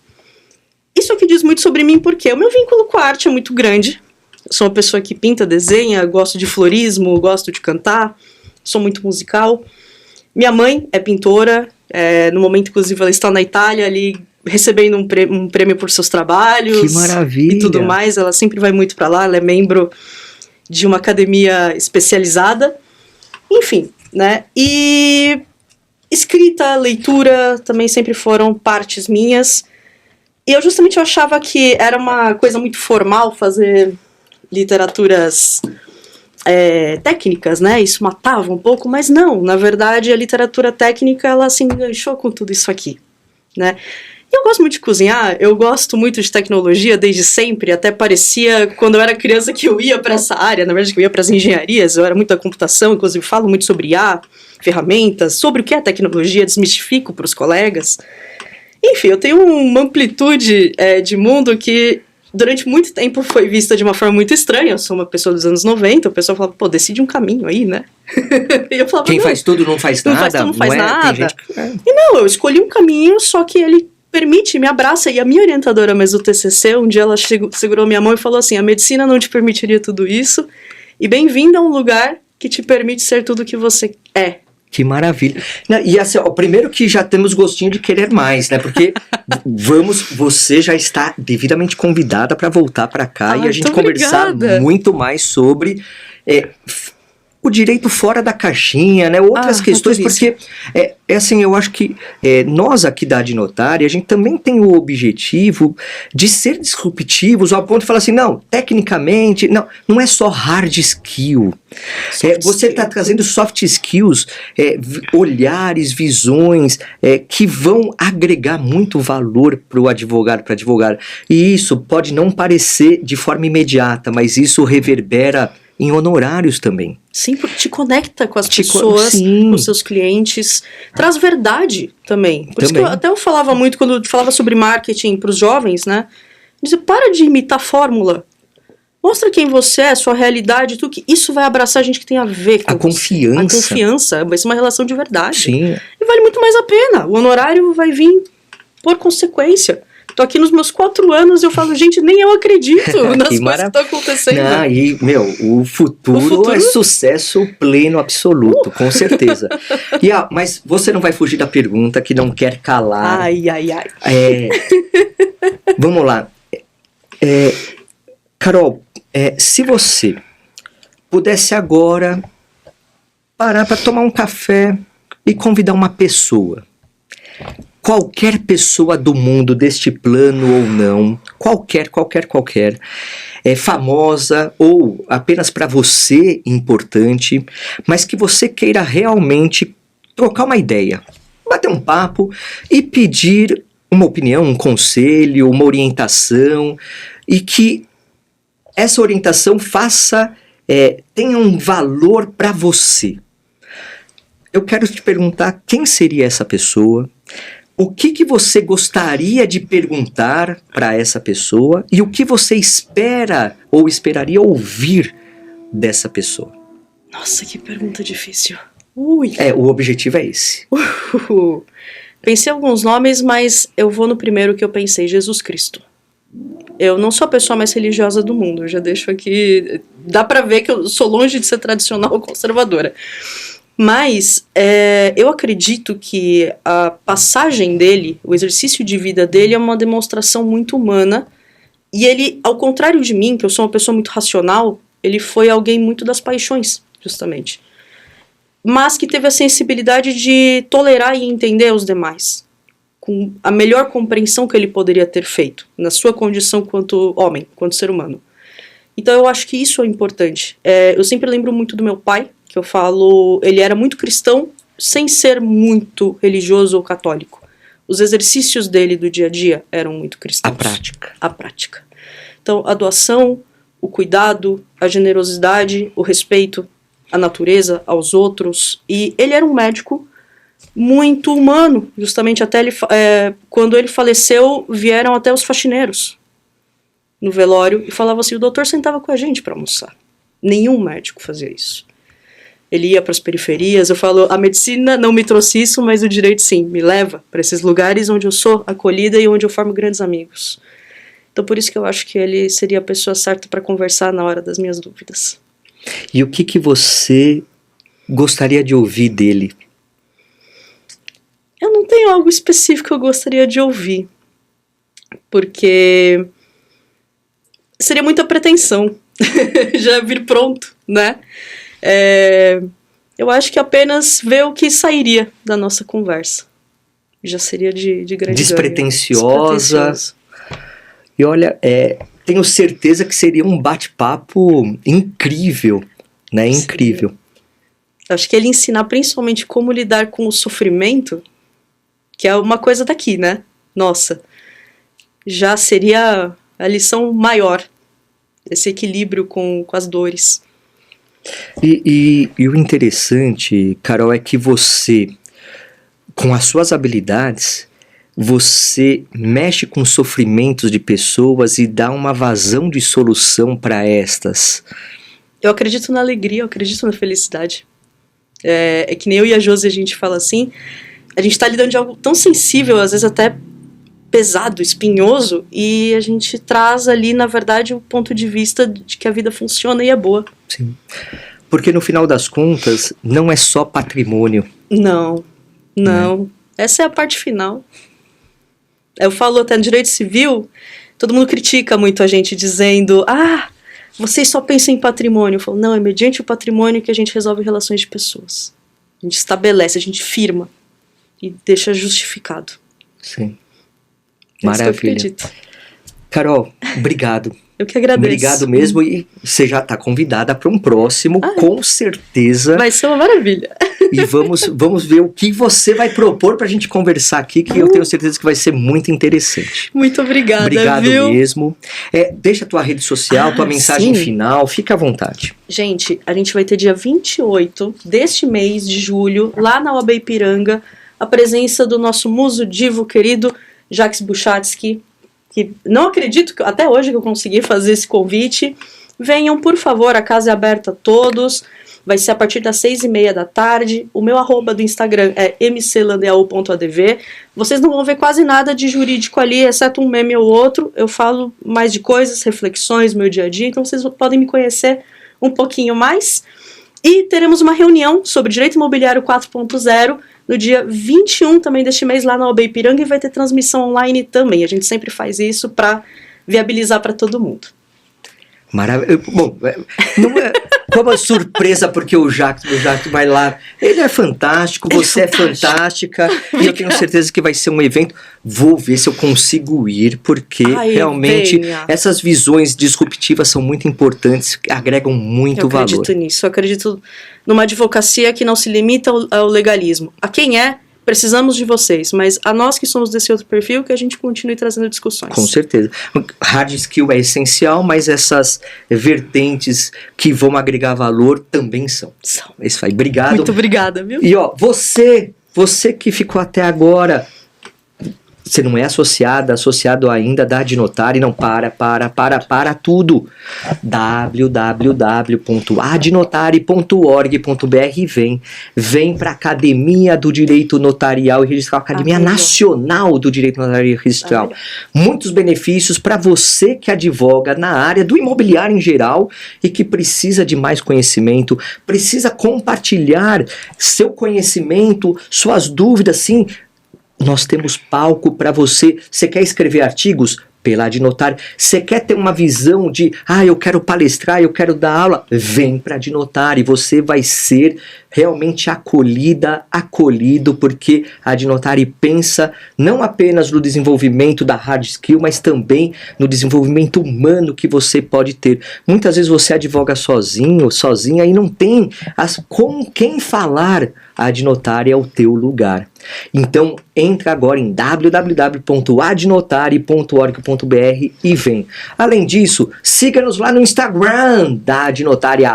Isso aqui diz muito sobre mim, porque o meu vínculo com a arte é muito grande. Eu sou uma pessoa que pinta, desenha, gosto de florismo, gosto de cantar, sou muito musical. Minha mãe é pintora, no momento, inclusive, ela está na Itália, ali, recebendo um prêmio por seus trabalhos. Que maravilha! E tudo mais, ela sempre vai muito para lá, ela é membro de uma academia especializada. Enfim, né, e escrita, leitura também sempre foram partes minhas, e eu justamente achava que era uma coisa muito formal fazer literaturas técnicas, né, isso matava um pouco, mas não, na verdade a literatura técnica ela se enganchou com tudo isso aqui, né. Eu gosto muito de cozinhar, eu gosto muito de tecnologia desde sempre, até parecia, quando eu era criança, que eu ia para essa área, na verdade que eu ia para as engenharias, eu era muito da computação, inclusive falo muito sobre IA, ferramentas, sobre o que é tecnologia, desmistifico para os colegas. Enfim, eu tenho uma amplitude de mundo que durante muito tempo foi vista de uma forma muito estranha. Eu sou uma pessoa dos anos 90, o pessoal falava, pô, decide um caminho aí, né? E eu falava, Quem não, faz tudo não faz não nada. faz tudo, não faz é? nada. Tem gente que... E não, eu escolhi um caminho, só que ele permite, me abraça. E a minha orientadora mesmo do TCC, um dia ela segurou minha mão e falou assim, a medicina não te permitiria tudo isso, e bem-vindo a um lugar que te permite ser tudo o que você é. Que maravilha. E assim, ó, primeiro que já temos gostinho de querer mais, né? Porque você já está devidamente convidada para voltar para cá e a gente conversar muito mais sobre o direito fora da caixinha, né? Outras questões, porque assim, eu acho que nós aqui da Adnotária, a gente também tem o objetivo de ser disruptivos ao ponto de falar assim, não, tecnicamente, não é só hard skill. Você está trazendo soft skills, olhares, visões que vão agregar muito valor para o advogado, para advogar. E isso pode não parecer de forma imediata, mas isso reverbera em honorários também. Sim, porque te conecta com as pessoas, com os seus clientes, traz verdade também. Por isso que eu falava muito, quando eu falava sobre marketing para os jovens, né? Dizer, para de imitar fórmula. Mostra quem você é, sua realidade, tudo que isso vai abraçar a gente que tem a ver com a confiança. A confiança, vai ser uma relação de verdade. Sim. E vale muito mais a pena. O honorário vai vir por consequência. Tô aqui nos meus 4 anos e eu falo, gente, nem eu acredito nas coisas que estão acontecendo. E, o futuro é sucesso pleno, absoluto, com certeza. Mas você não vai fugir da pergunta que não quer calar. Ai. Vamos lá. Carol, se você pudesse agora parar para tomar um café e convidar uma pessoa, qualquer pessoa do mundo, deste plano ou não, qualquer, famosa ou apenas para você importante, mas que você queira realmente trocar uma ideia, bater um papo e pedir uma opinião, um conselho, uma orientação, e que essa orientação tenha um valor para você. Eu quero te perguntar quem seria essa pessoa, o que você gostaria de perguntar para essa pessoa e o que você espera ou esperaria ouvir dessa pessoa. Nossa, que pergunta difícil. Ui. O objetivo é esse. Pensei em alguns nomes, mas eu vou no primeiro que eu pensei, Jesus Cristo. Eu não sou a pessoa mais religiosa do mundo, eu já deixo aqui... Dá pra ver que eu sou longe de ser tradicional ou conservadora. Mas eu acredito que a passagem dele, o exercício de vida dele é uma demonstração muito humana. E ele, ao contrário de mim, que eu sou uma pessoa muito racional, ele foi alguém muito das paixões, justamente. Mas que teve a sensibilidade de tolerar e entender os demais. Com a melhor compreensão que ele poderia ter feito, na sua condição quanto homem, quanto ser humano. Então eu acho que isso é importante. Eu sempre lembro muito do meu pai, que eu falo, ele era muito cristão, sem ser muito religioso ou católico. Os exercícios dele do dia a dia eram muito cristãos. A prática. Então, a doação, o cuidado, a generosidade, o respeito à natureza, aos outros. E ele era um médico muito humano, justamente até quando ele faleceu, vieram até os faxineiros no velório e falavam assim, o doutor sentava com a gente para almoçar. Nenhum médico fazia isso. Ele ia para as periferias, eu falo, a medicina não me trouxe isso, mas o direito sim, me leva para esses lugares onde eu sou acolhida e onde eu formo grandes amigos. Então por isso que eu acho que ele seria a pessoa certa para conversar na hora das minhas dúvidas. E o que você gostaria de ouvir dele? Eu não tenho algo específico que eu gostaria de ouvir, porque seria muita pretensão já vir pronto, né? Eu acho que apenas ver o que sairia da nossa conversa já seria de grande despretensiosa. E olha, tenho certeza que seria um bate-papo incrível, né? Incrível. Acho que ele ensinar principalmente como lidar com o sofrimento, que é uma coisa daqui, né? Nossa, já seria a lição maior, esse equilíbrio com as dores. E o interessante, Carol, é que você, com as suas habilidades, você mexe com os sofrimentos de pessoas e dá uma vazão de solução para estas. Eu acredito na alegria, eu acredito na felicidade. É que nem eu e a Josi, a gente fala assim, a gente tá lidando de algo tão sensível, às vezes até pesado, espinhoso, e a gente traz ali, na verdade, o ponto de vista de que a vida funciona e é boa. Sim. Porque no final das contas, não é só patrimônio. Não. Essa é a parte final. Eu falo até no direito civil, todo mundo critica muito a gente, dizendo, vocês só pensam em patrimônio. Eu falo, não, é mediante o patrimônio que a gente resolve relações de pessoas. A gente estabelece, a gente firma e deixa justificado. Sim. Maravilha. Isso que eu acredito. Carol, obrigado. Eu que agradeço. Obrigado mesmo, e você já está convidada para um próximo, com certeza. Vai ser uma maravilha. E vamos ver o que você vai propor para a gente conversar aqui, que eu tenho certeza que vai ser muito interessante. Muito obrigada, Obrigado viu? mesmo. Deixa a tua rede social, tua mensagem final, fica à vontade. Gente, a gente vai ter dia 28 deste mês de julho, lá na OAB Ipiranga, a presença do nosso muso divo querido, Jacques Buchatsky, que não acredito que até hoje que eu consegui fazer esse convite. Venham, por favor, a casa é aberta a todos. Vai ser a partir das 6:30 da tarde. O meu @do Instagram é mclandeau.adv. Vocês não vão ver quase nada de jurídico ali, exceto um meme ou outro. Eu falo mais de coisas, reflexões, meu dia a dia. Então vocês podem me conhecer um pouquinho mais. E teremos uma reunião sobre direito imobiliário 4.0 no dia 21 também deste mês lá na OAB Ipiranga, e vai ter transmissão online também. A gente sempre faz isso para viabilizar para todo mundo. Maravilha. Bom, não é como surpresa, porque o Jacques vai lá. Ele é fantástico, você é fantástica, e eu tenho certeza que vai ser um evento. Vou ver se eu consigo ir, porque realmente essas visões disruptivas são muito importantes, agregam muito valor. Eu acredito nisso, eu acredito numa advocacia que não se limita ao legalismo. A quem precisamos de vocês, mas a nós que somos desse outro perfil, que a gente continue trazendo discussões. Com certeza. Hard skill é essencial, mas essas vertentes que vão agregar valor também são. É isso aí. Obrigado. Muito obrigada, viu? E você que ficou até agora, você não é associado ainda da Adnotare, não, para tudo. www.adnotare.org.br. Vem para a Academia do Direito Notarial e Registral, Academia Nacional do Direito Notarial e Registral. Muitos benefícios para você que advoga na área do imobiliário em geral e que precisa de mais conhecimento, precisa compartilhar seu conhecimento, suas dúvidas, sim. Nós temos palco para você. Você quer escrever artigos? Pela Adnotare. Você quer ter uma visão de, eu quero palestrar, eu quero dar aula? Vem para a Adnotare. Você vai ser realmente acolhido, porque a Adnotare pensa não apenas no desenvolvimento da hard skill, mas também no desenvolvimento humano que você pode ter. Muitas vezes você advoga sozinha e não tem com quem falar. A Adnotare é o teu lugar. Então, entra agora em www.adnotare.org.br e vem. Além disso, siga-nos lá no Instagram da Adnotare,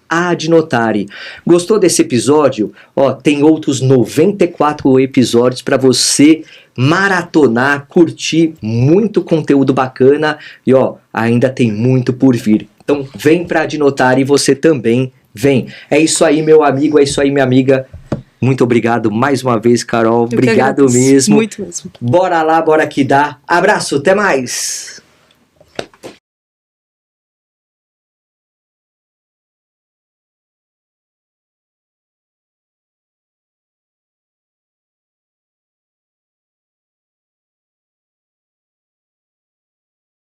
@Adnotare. Gostou desse episódio? Tem outros 94 episódios para você maratonar, curtir, muito conteúdo bacana e ainda tem muito por vir. Então, vem para a Adnotare e você também vem. É isso aí, meu amigo, é isso aí, minha amiga. Muito obrigado mais uma vez, Carol. Obrigado mesmo. Muito mesmo. Bora lá, bora que dá. Abraço, até mais.